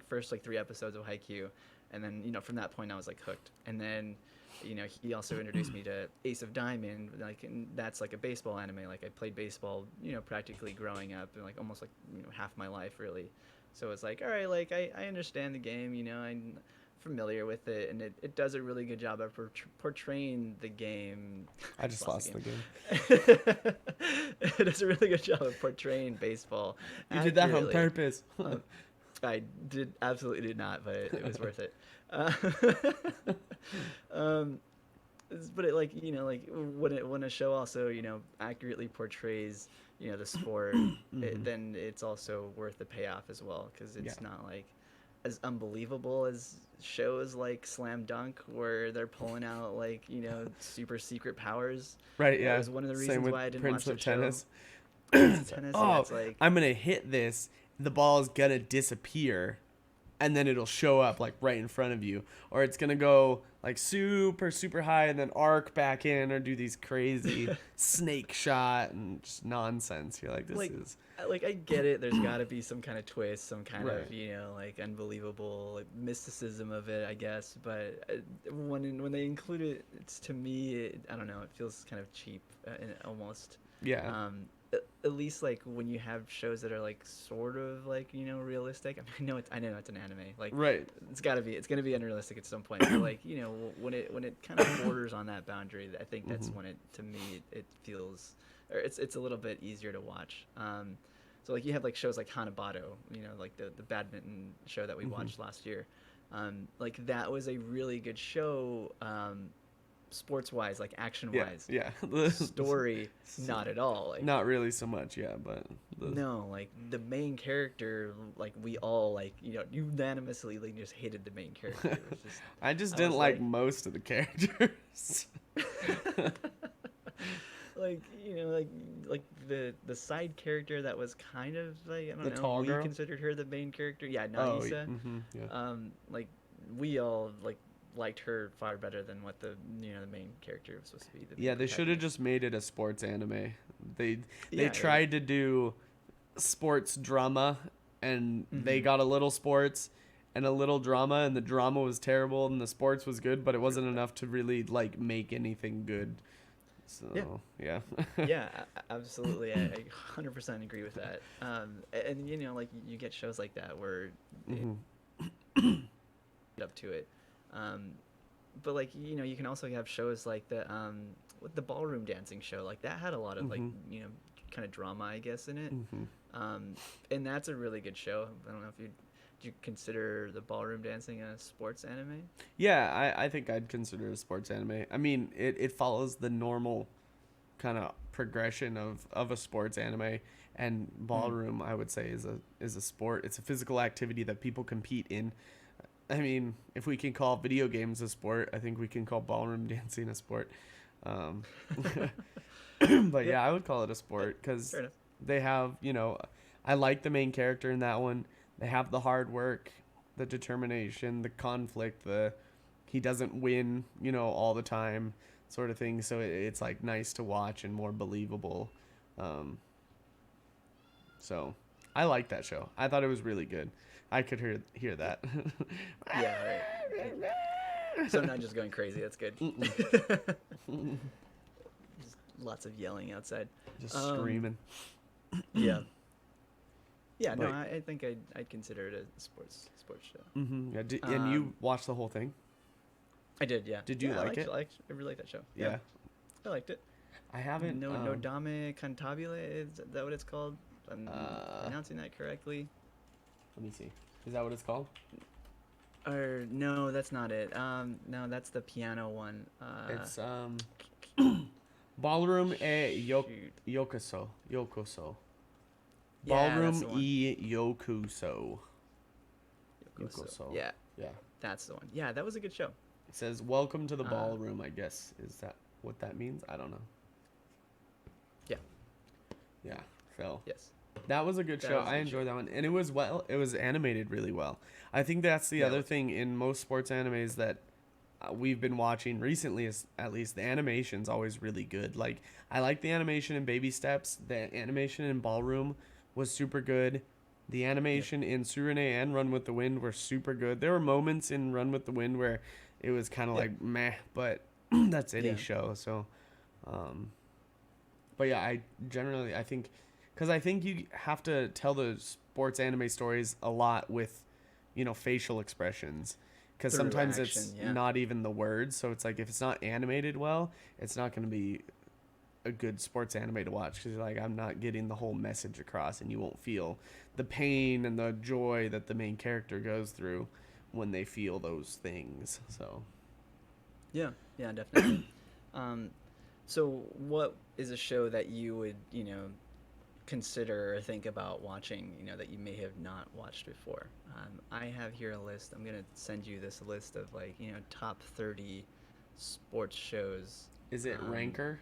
first like 3 episodes of Haikyuu," and then from that point I was like hooked. And then he also introduced me to Ace of Diamond, like, and that's like a baseball anime. Like I played baseball, practically growing up, and like almost like half my life really. So it's like, all right, like I understand the game, I'm familiar with it, and it does a really good job of portraying the game. I I just just lost lost the the game. game. It does a really good job of portraying baseball You did that on accurately. purpose. Um, I absolutely did not, but it was worth it. Uh, um, but it like like when a show also accurately portrays the sport, Hmm. then it's also worth the payoff as well because Yeah. it's not like as unbelievable as shows like Slam Dunk where they're pulling out like super secret powers. Right. That Yeah. was one of the Same reasons with why I didn't Prince watch of that show. Tennis. Prince of Sorry. Tennis, yeah, Oh, it's like I'm gonna hit this. The ball's gonna disappear, and then it'll show up like right in front of you, or it's gonna go like super super high and then arc back in, or do these crazy snake shot and just nonsense. You're like, this like is I get it. There's got to be some kind of twist, some kind of right. like unbelievable like, mysticism of it, I guess. But when they include it, it's to me, I don't know. It feels kind of cheap, almost. Yeah. Um, at least like when you have shows that are like sort of like realistic. I mean, I know it's an anime. Like Right. it's gonna be unrealistic at some point. But like when it kind of borders on that boundary, I think that's Hmm. when to me it feels or it's a little bit easier to watch. So like you have like shows like Hanabado, like the badminton show that we Hmm. watched last year. Like that was a really good show, sports wise, like action Yeah. wise. Yeah. Story, not at all. Like Not really so much. Yeah, but the no, like the main character, like we all like unanimously like just hated the main character. It was just I just I didn't was like like. most of the characters. Like like the side character that was kind of like I The don't know, tall we girl. considered her the main character. Yeah, Oh. Nagisa. Hmm. Yeah. Like we all like liked her far better than what the the main character was supposed to be, the Yeah, main they should have protagonist. just made it a sports anime. They they Yeah, right. tried to do sports drama, and they Mm-hmm. got a little sports and a little drama, and the drama was terrible and the sports was good, but it It's really wasn't bad. enough to really like make anything good. Yeah. So, yeah. Yeah, absolutely. I 100% agree with that. And like you get shows like that where it Hmm. up to it. Um, but like you can also have shows like with the ballroom dancing show, like that had a lot of like Hmm. kind of drama, I guess, in it. Hmm. um, and that's a really good show. I don't know if you consider the ballroom dancing a sports anime. Yeah, I think I'd consider it a sports anime. I mean, it follows the normal kind of progression of a sports anime, and Mm. ballroom I would say is a sport. It's a physical activity that people compete in. I mean, if we can call video games a sport, I think we can call ballroom dancing a sport. Um, but Yeah, yeah, I would call it a sport fair because enough. they have, I like the main character in that one. They have the hard work, the determination, the conflict, the he doesn't win, all the time sort of thing. So it's like nice to watch and more believable. Um, so I like that show. I thought it was really good. I could hear Yeah, that. yeah, right. Like, so I'm not just going crazy. That's good. Mm-mm. Just lots of yelling outside. Just Um, screaming. yeah. Yeah, no, But I think I'd consider it a sports show. yeah, and you Um, watched the whole thing? I did, yeah, Did you yeah. like it? I really like that show. Yeah, Yeah. I liked it. I haven't. No Dame Cantabile, is that what it's called? I'm Uh, pronouncing that correctly. Let me see. Is that what it's called? Or no, that's not it. No, that's the piano one. It's Ballroom Shoot. Yokoso. Yeah, that's Ballroom the one. e Yokuso. Yokoso. Yokoso. Yeah, Yeah. that's the one. Yeah, that was a good show. It says welcome to the Uh, ballroom, I guess. Is that what that means? I don't know. yeah. Yeah. So Yes. that was a good That show. was a I good show. enjoyed that one. And it was animated really well. I think that's the Yeah, it other was. thing in most sports animes that we've been watching recently is at least the animation's always really good. Like I like the animation in Baby Steps. The animation in Ballroom was super good. The Yep. animation in Surune and Run with the Wind were super good. There were moments in Run with the Wind where it was kind of Yeah. like meh, but that's any Yeah. show. So, um, but yeah, I think, because I think you have to tell the sports anime stories a lot with, facial expressions. Because Through sometimes action. it's Yeah. not even the words. So it's like if it's not animated well, it's not going to be a good sports anime to watch because like I'm not getting the whole message across, and you won't feel the pain and the joy that the main character goes through when they feel those things. So Yeah. Yeah. Definitely. um, so what is a show that you would consider or think about watching, that you may have not watched before? I have here a list. I'm gonna send you this list of like top 30 sports shows. is it Um, Ranker?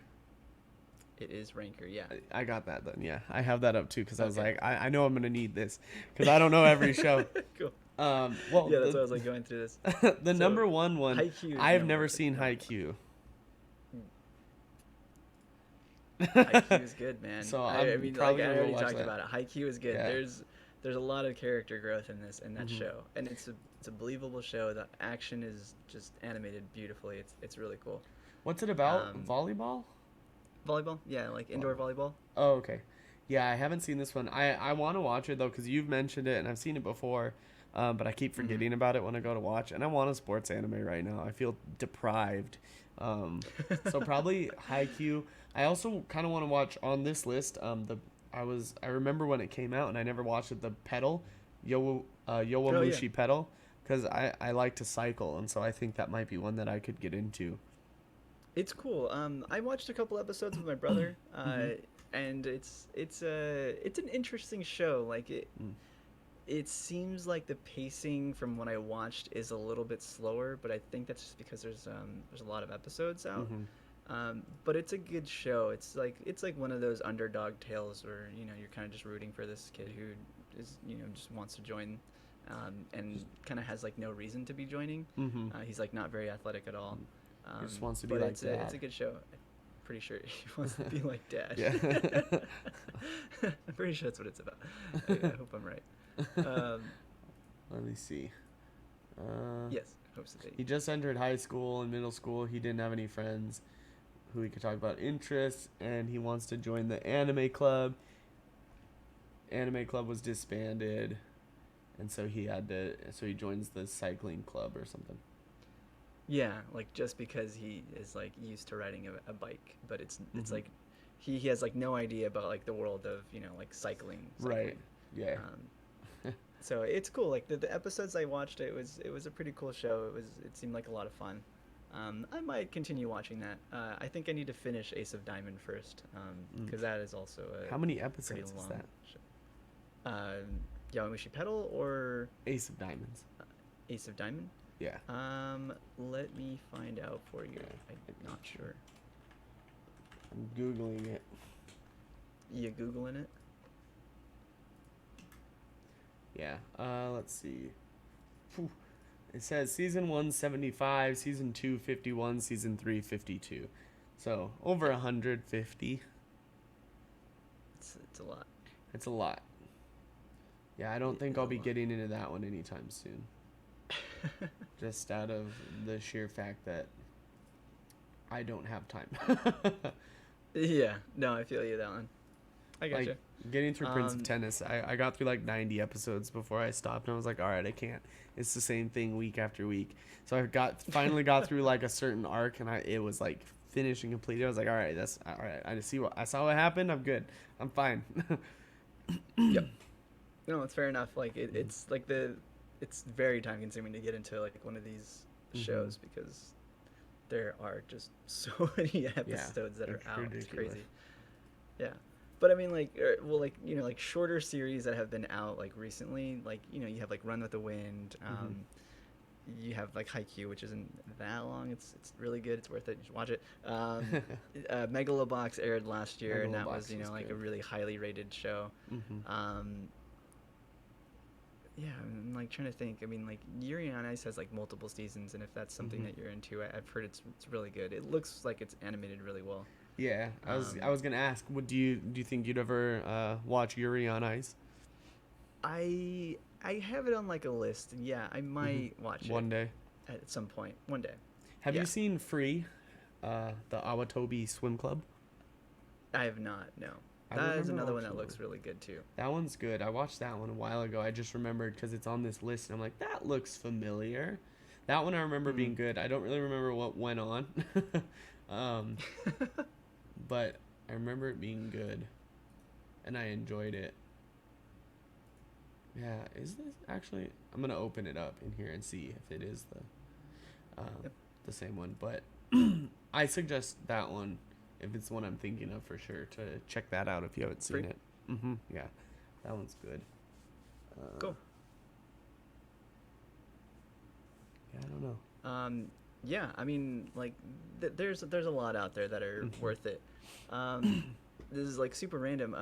it is Ranker, yeah. I got that then. Yeah, I have that up too because I was Okay. like, I know I'm gonna need this because I don't know every show. Cool. Well, Yeah, that's why I was like going through this. the So, number one, Haikyuu is I've number never seen number Haikyuu. one. Haikyuu is good, man. So I I'm mean, like probably I gonna go already watch talked that. about it. Haikyuu is good. Yeah. There's a lot of character growth in that Mhm. show, and it's a believable show. The action is just animated beautifully. It's really cool. What's it about? Um, Volleyball? Volleyball, yeah, like indoor volleyball. Oh, okay. Yeah, I haven't seen this one. I want to watch it though because you've mentioned it and I've seen it before, but I keep Mm-hmm. forgetting about it when I go to watch. And I want a sports anime right now. I feel deprived. So probably Haikyuu. I also kind of want to watch on this list. I remember when it came out and I never watched it. The Pedal, Oh yeah, Yowamushi Pedal, because I like to cycle and so I think that might be one that I could get into. it's cool. I watched a couple episodes with my brother, Mm-hmm. and it's an interesting show. Like it seems like the pacing from what I watched is a little bit slower, but I think that's just because there's a lot of episodes out. Mm-hmm. But it's a good show. It's like one of those underdog tales where you're kind of just rooting for this kid who is just wants to join, and kind of has like no reason to be joining. Mm-hmm. He's like not very athletic at all. He just wants to be But like it's a Dad. good show. I'm pretty sure he wants to be like Dad. Yeah. I'm pretty sure that's what it's about. I hope I'm right. Um, Let me see. yes, hope so. He just entered high school and middle school. He didn't have any friends who he could talk about interests, and he wants to join the anime club. Anime club was disbanded, and so he joins the cycling club or something. Yeah, like just because he is like used to riding a bike, but it's Mhm. like he has like no idea about like the world of like cycling. Right. Yeah. So it's cool. Like the episodes I watched, it was a pretty cool show. It seemed like a lot of fun. I might continue watching that. I think I need to finish Ace of Diamond first, because that is also a How many pretty episodes is long that? show. Yawamushi Pedal or Ace of Diamonds. Ace of Diamond? Yeah. Let me find out for you. I'm not sure. I'm googling it. You googling it? Yeah. Let's see. Phew. It says season 1 75, season 2 51, season 3 52. So over 150. It's a lot. It's a lot. Yeah, I don't It think is I'll a be lot. getting into that one anytime soon. Just out of the sheer fact that I don't have time. Yeah, no, I feel you that one. I got Like you. getting through Prince of Um, Tennis, I got through like 90 episodes before I stopped, and I was like, all right, I can't. It's the same thing week after week. So I finally got through like a certain arc, and it was like finishing completed. I was like, all right, that's all right. I saw what happened. I'm good. I'm fine. yep. No, it's fair enough. Like it's like it's very time consuming to get into like one of these Mm-hmm. shows because there are just so many Yeah, episodes that are it's out. It's ridiculous. crazy. Yeah. But I mean, like, well, like like shorter series that have been out like recently, like you have like Run with the Wind. Mm-hmm. You have like Haikyuu, which isn't that long. It's really good. It's worth it. You should watch it. Megalobox aired last year, and that was Megalobox was like a good. really highly rated show. Mm-hmm. Um, yeah, I'm like trying to think. I mean, like Yuri on Ice has like multiple seasons, and if that's something Mm-hmm. that you're into, I've heard it's really good. It looks like it's animated really well. Yeah, I Um, was gonna ask, would do you think you'd ever watch Yuri on Ice? I have it on like a list. Yeah, I might watch it One day. at some point one day. Have Yeah, you seen Free, the Awatobi Swim Club? I have not. No, I that is remember another one that watching one. looks really good too. That one's good. I watched that one a while ago. I just remembered because it's on this list, and I'm like, that looks familiar. That one I remember Mm. being good. I don't really remember what went on, um, but I remember it being good, and I enjoyed it. Yeah, is this actually? I'm gonna open it up in here and see if it is um, Yep. the same one. But I suggest that one if it's the one I'm thinking of for sure to check that out if you haven't seen Free. it. Yeah, that one's good. Uh, Cool. yeah, I don't know. Um, yeah, I mean, like, there's a lot out there that are Mhm. worth it. Um, this is like super random.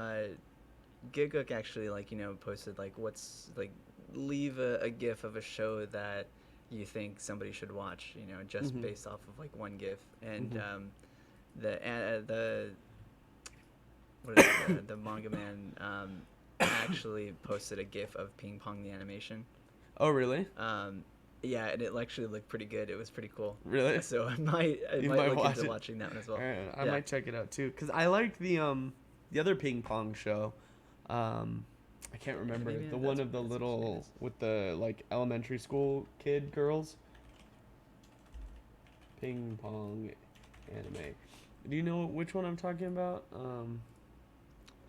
Gigook actually like posted like what's like leave a gif of a show that you think somebody should watch. Just Mhm. based off of like one gif, and Mhm. the what is it the manga man actually posted a gif of Ping Pong the animation. Oh, really? Um, yeah, and it actually looked pretty good. It was pretty cool. Really? So I You might might look watch into it. watching that one as All well. right, I Yeah. might check it out too because I liked the other ping pong show. Um, I can't Yeah, remember maybe the one that's of the what it little is. with the like elementary school kid girls. Ping pong anime. Do you know which one I'm talking about?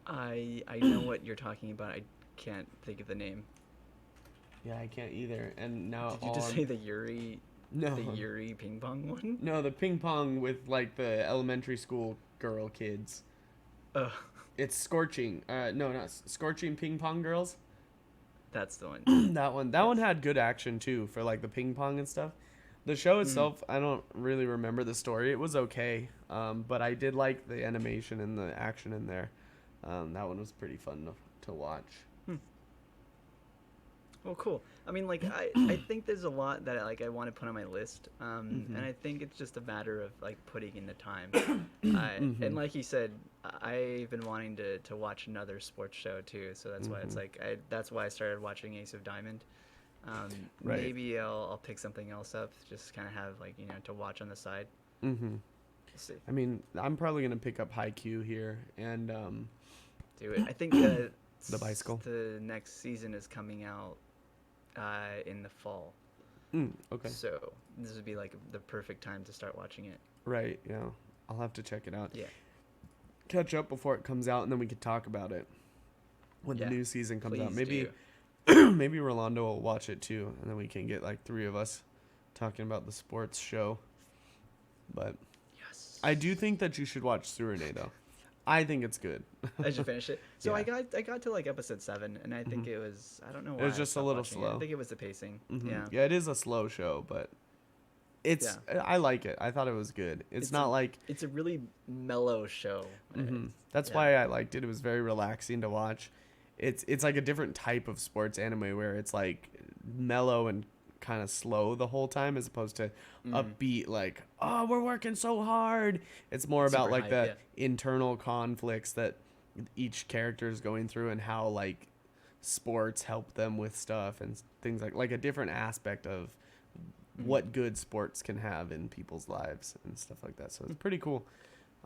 I know what you're talking about. I can't think of the name. Yeah, I can't either. And now Did you all just I'm say the no, Yuri ping pong one? no, the ping pong with like the elementary school girl kids. Oh, It's scorching. No, not scorching ping pong girls. that's the one. That one Yes. had good action too for like the ping pong and stuff. The show Mm. itself, I don't really remember the story. It was okay, but I did like the animation and the action in there. That one was pretty fun to watch. Hmm. Well, cool. I mean, like I think there's a lot that I want to put on my list, Mhm. and I think it's just a matter of like putting in the time. And Mhm. like you said, I've been wanting to watch another sports show too, so that's why it's Mhm. like that's why I started watching Ace of Diamond. Right. Maybe I'll pick something else up, just kind of have like to watch on the side. Mhm. We'll see. I mean, I'm probably gonna pick up Haikyuu here and Do it. I think the bicycle. the next season is coming out in the fall, Okay. so this would be like the perfect time to start watching it. Right. Yeah. I'll have to check it out. Yeah. Catch up before it comes out, and then we could talk about it when the Yeah. new season comes out. Please Maybe do. maybe Rolando will watch it too, and then we can get like three of us talking about the sports show. But Yes. I do think that you should watch Surene though. I think it's good. I should finish it. So Yeah. I got to like episode 7, and I think Mhm. it was I don't know It why was I just a stopped little watching it. I slow. think it was the pacing. Hmm. Yeah. Yeah, it is a slow show, but it's Yeah. I like it. I thought it was good. It's It's not a like it's a really mellow show. that's Yeah. why I liked it. It was very relaxing to watch. It's like a different type of sports anime where it's like mellow and kind of slow the whole time as opposed to Mm. upbeat like, oh, we're working so hard. It's more about Super like hype. the Yeah. internal conflicts that each character is going through and how like sports help them with stuff and things like a different aspect of Mhm. what good sports can have in people's lives and stuff like that. So it's pretty cool.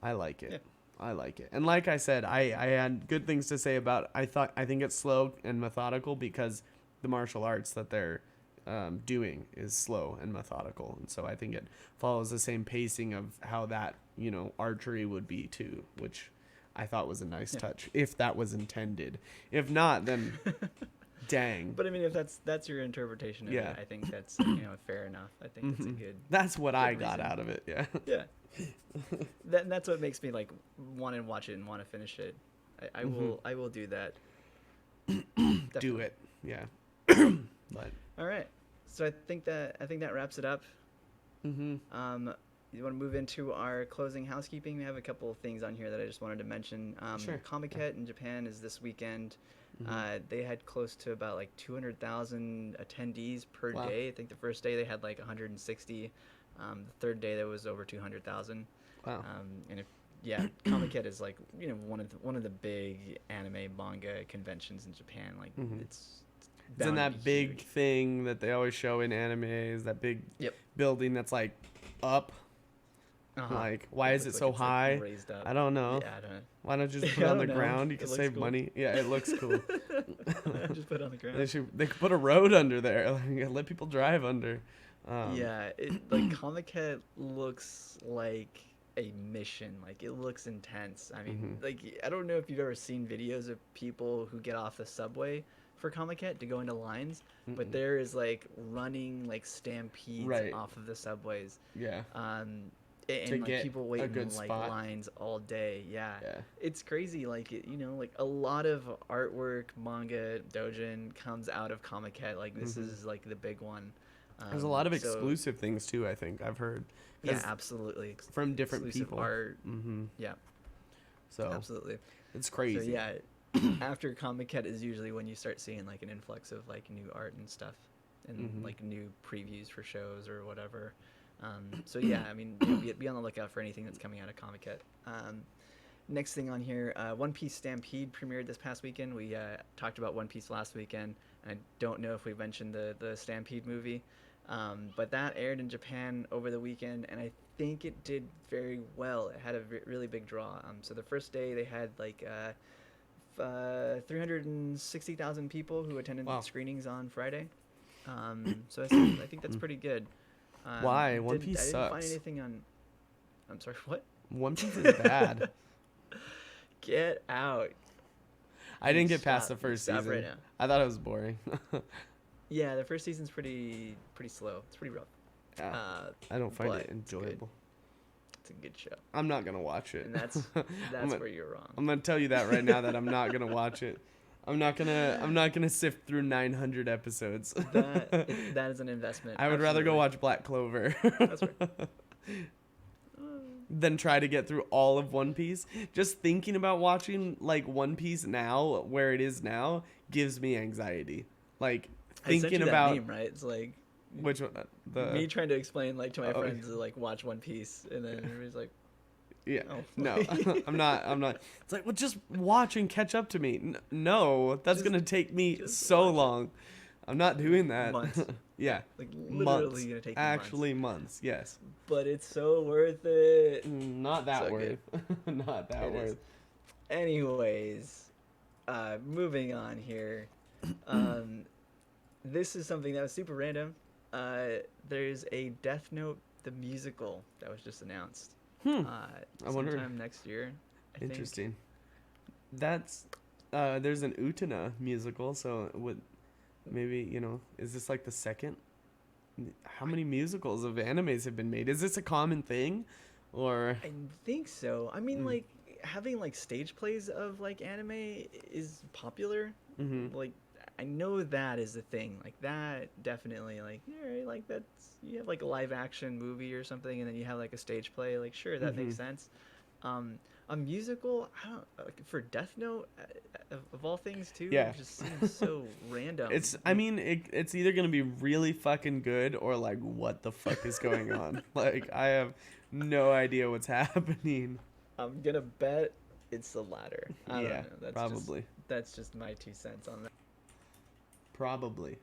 I like Yeah. it. I like it. And like I said, I had good things to say about. I think it's slow and methodical because the martial arts that they're doing is slow and methodical, and so I think it follows the same pacing of how that archery would be too, which I thought was a nice Yeah. touch if that was intended. If not, then dang. But I mean, if that's your interpretation of Yeah. it, I think that's fair enough. I think it's a good That's what I good got reason. out of it. Yeah. Yeah. That's what makes me like want to watch it and want to finish it. I will do that. Do Definitely. it. Yeah. But. All right. So I think that wraps it up. You want to move into our closing housekeeping? We have a couple of things on here that I just wanted to mention. Sure. Comic-Con in Japan is this weekend. They had close to about like 200,000 attendees per Wow. day. I think the first day they had like 160. The third day there was over 200,000. Wow. And if yeah, Comic-Con is like one of the big anime manga conventions in Japan. Like it's Isn't bound to that be big huge. thing that they always show in anime? Is that big Yep. building that's like up? Like, why is it looks so it's, like, high? raised up. I don't know. Yeah, I don't know. Why not just put I it on the don't know. ground? You It can looks save cool. money. Yeah, it looks cool. Just put it on the ground. They could put a road under there. Like, let people drive under. Yeah, like Comic-Con looks like a mission. Like it looks intense. I mean, like I don't know if you've ever seen videos of people who get off the subway for Comic-Con to go into lines, but there is like running like stampedes Right. off of the subways. Yeah. And To like get people a wait good in like spot. lines all day. Yeah. Yeah. It's crazy. Like like a lot of artwork, manga, doujin comes out of Comic-Con. Like this is like the big one. There's a lot of So- exclusive things too. I think I've heard. Yeah, 'Cause absolutely. from different Exclusive people. art. Yeah, So absolutely. it's crazy. So yeah, after Comic-Con is usually when you start seeing like an influx of like new art and stuff, and like new previews for shows or whatever. So yeah, I mean, be on the lookout for anything that's coming out of Comic-Con. Next thing on here, One Piece Stampede premiered this past weekend. We talked about One Piece last weekend, and I don't know if we mentioned the Stampede movie. But that aired in Japan over the weekend, and I think it did very well. It had a really big draw. So the first day they had like 360,000 people who attended Wow. the screenings on Friday. So I think that's pretty good. Why? One I Piece didn't find sucks. anything on. I'm sorry. What? One Piece is bad. Get out. I didn't get Stop. past the first Stop season. right now. I thought it was boring. Yeah, the first season's pretty slow. It's pretty rough. Yeah. Uh, I don't find but it it's good. enjoyable. It's a good show, I'm not gonna watch it. and that's gonna- where you're wrong. I'm gonna tell you that right now that I'm not gonna watch it. I'm not gonna sift through 900 episodes. That is an investment. I would rather go Absolutely. watch Black Clover That's right. than try to get through all of One Piece. Just thinking about watching like One Piece now, where it is now, gives me anxiety. Like I sent thinking you that about meme, right? It's like which one, me trying to explain like to my Oh, friends to like watch One Piece, and then everybody's like, yeah. Oh. No, I'm not. It's like, well, just watch and catch up to me. No, that's Just- gonna take me just so watch it. long. I'm not doing that. Months. Yeah. like literally Months. gonna take you Actually, months. Yes. months. But it's so worth it. Not that So worth. Not that It is. worth. Anyways, moving on here. This is something that was super random. There's a Death Note the musical that was just announced. I wonder- Sometime next year. I think. Interesting. That's there's an Utena musical, so would maybe is this like the second? How many musicals of animes have been made? Is this a common thing, or I think so. I Hmm. mean, like having like stage plays of like anime is popular. Like I know that is the thing. Like that definitely like right, like that's you have like a live action movie or something, and then you have like a stage play. Like sure, that makes sense. A musical, I don't like for Death Note of all things too. Yeah. It just seems so random. I mean, it's either gonna be really fucking good or like what the fuck is going on? Like I have no idea what's happening. I'm gonna bet it's the latter. I Yeah, don't know. That's probably. That's just my 2 cents on that. Probably.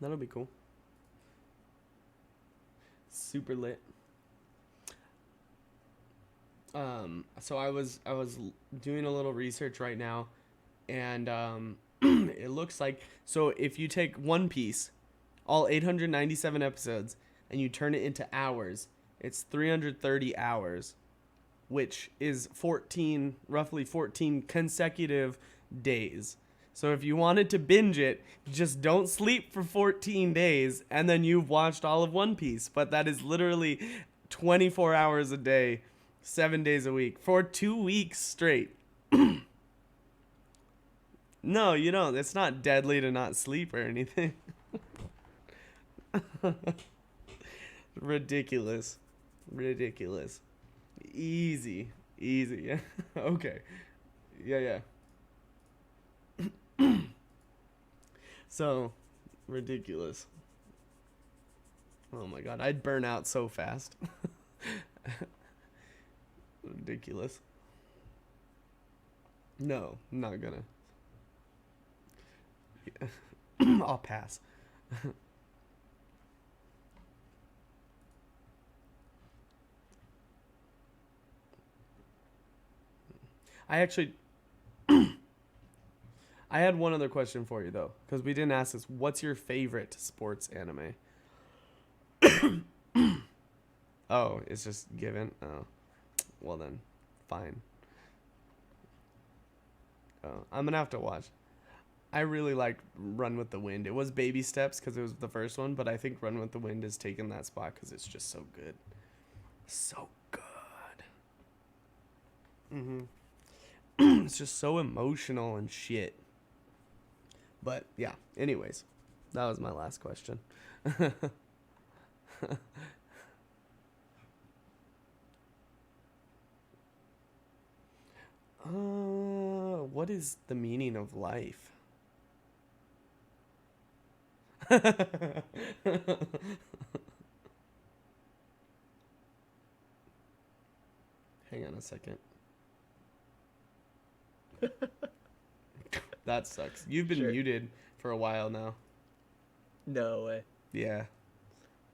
That'll be cool. Super lit. So I was doing a little research right now, and it looks like, so if you take One Piece, all 897 episodes, and you turn it into hours, it's 330 hours, which is roughly 14 consecutive days. So if you wanted to binge it, just don't sleep for 14 days, and then you've watched all of One Piece. But that is literally 24 hours a day, 7 days a week, for 2 weeks straight. No, you don't. It's not deadly to not sleep or anything. Ridiculous. Ridiculous. Easy. Easy. Okay. Yeah. So, ridiculous. Oh my god, I'd burn out so fast. Ridiculous. No, I'm not gonna. Yeah. I'll pass. I actually I had one other question for you though, because we didn't ask this. What's your favorite sports anime? Oh, it's just given. Oh, well then, fine. Oh, I'm gonna have to watch. I really liked Run with the Wind. It was baby steps because it was the first one, but I think Run with the Wind has taken that spot because it's just so good. So good. It's just so emotional and shit. But yeah, anyways, that was my last question. What is the meaning of life? Hang on a second. That sucks. You've been muted for a while now. No way. Yeah.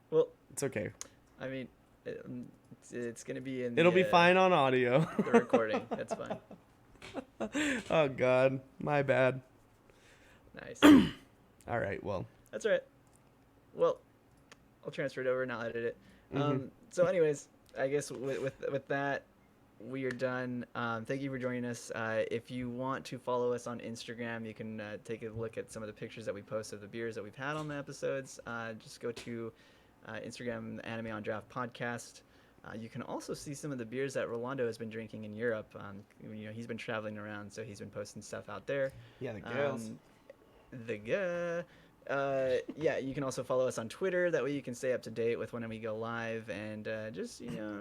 Well, it's okay. I mean, it's gonna be in. It'll be fine on audio. The recording. That's fine. Oh God, my bad. Nice. All right. Well. That's all right. Well, I'll transfer it over and I'll edit it. So, anyways, I guess with that, we are done. Thank you for joining us. If you want to follow us on Instagram, you can take a look at some of the pictures that we post of the beers that we've had on the episodes. Just go to Instagram, Anime on Draft Podcast. You can also see some of the beers that Rolando has been drinking in Europe. He's been traveling around, so he's been posting stuff out there. Yeah, the girls. Yeah, you can also follow us on Twitter. That way you can stay up to date with when we go live, and that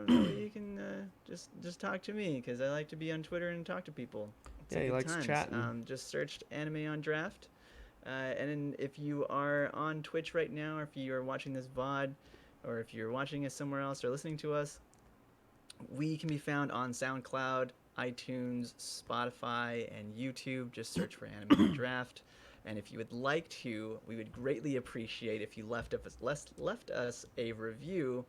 way you can just talk to me, because I like to be on Twitter and talk to people. Yeah, he likes chatting. Just searched Anime on Draft, and then if you are on Twitch right now, or if you are watching this VOD, or if you're watching us somewhere else or listening to us, we can be found on SoundCloud, iTunes, Spotify, and YouTube. Just search for Anime on Draft. And if you would like to, we would greatly appreciate if you left us a review.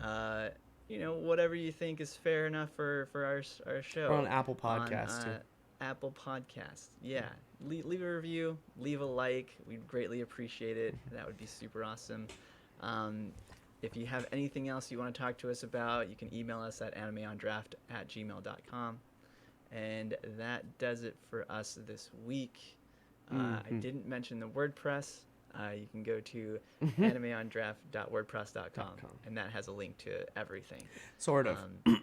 Whatever you think is fair enough for our show. We're on Apple Podcasts too. Apple Podcasts, yeah. Leave a review, leave a like. We'd greatly appreciate it. That would be super awesome. If you have anything else you want to talk to us about, you can email us at animeondraft@gmail.com. And that does it for us this week. I didn't mention the WordPress. You can go to animeondraft.wordpress.com, and that has a link to everything. Sort of.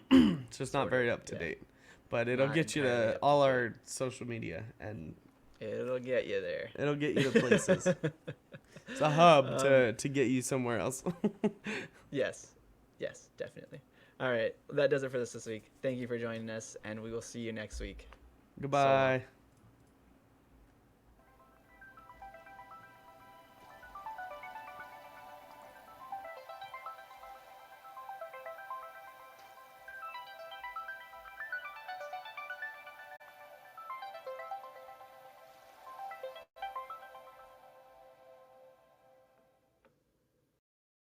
It's just not very up to date, but it'll get you to all our social media, and it'll get you there. It'll get you to places. It's a hub to get you somewhere else. Yes, definitely. All right, that does it for this week. Thank you for joining us, and we will see you next week. Goodbye.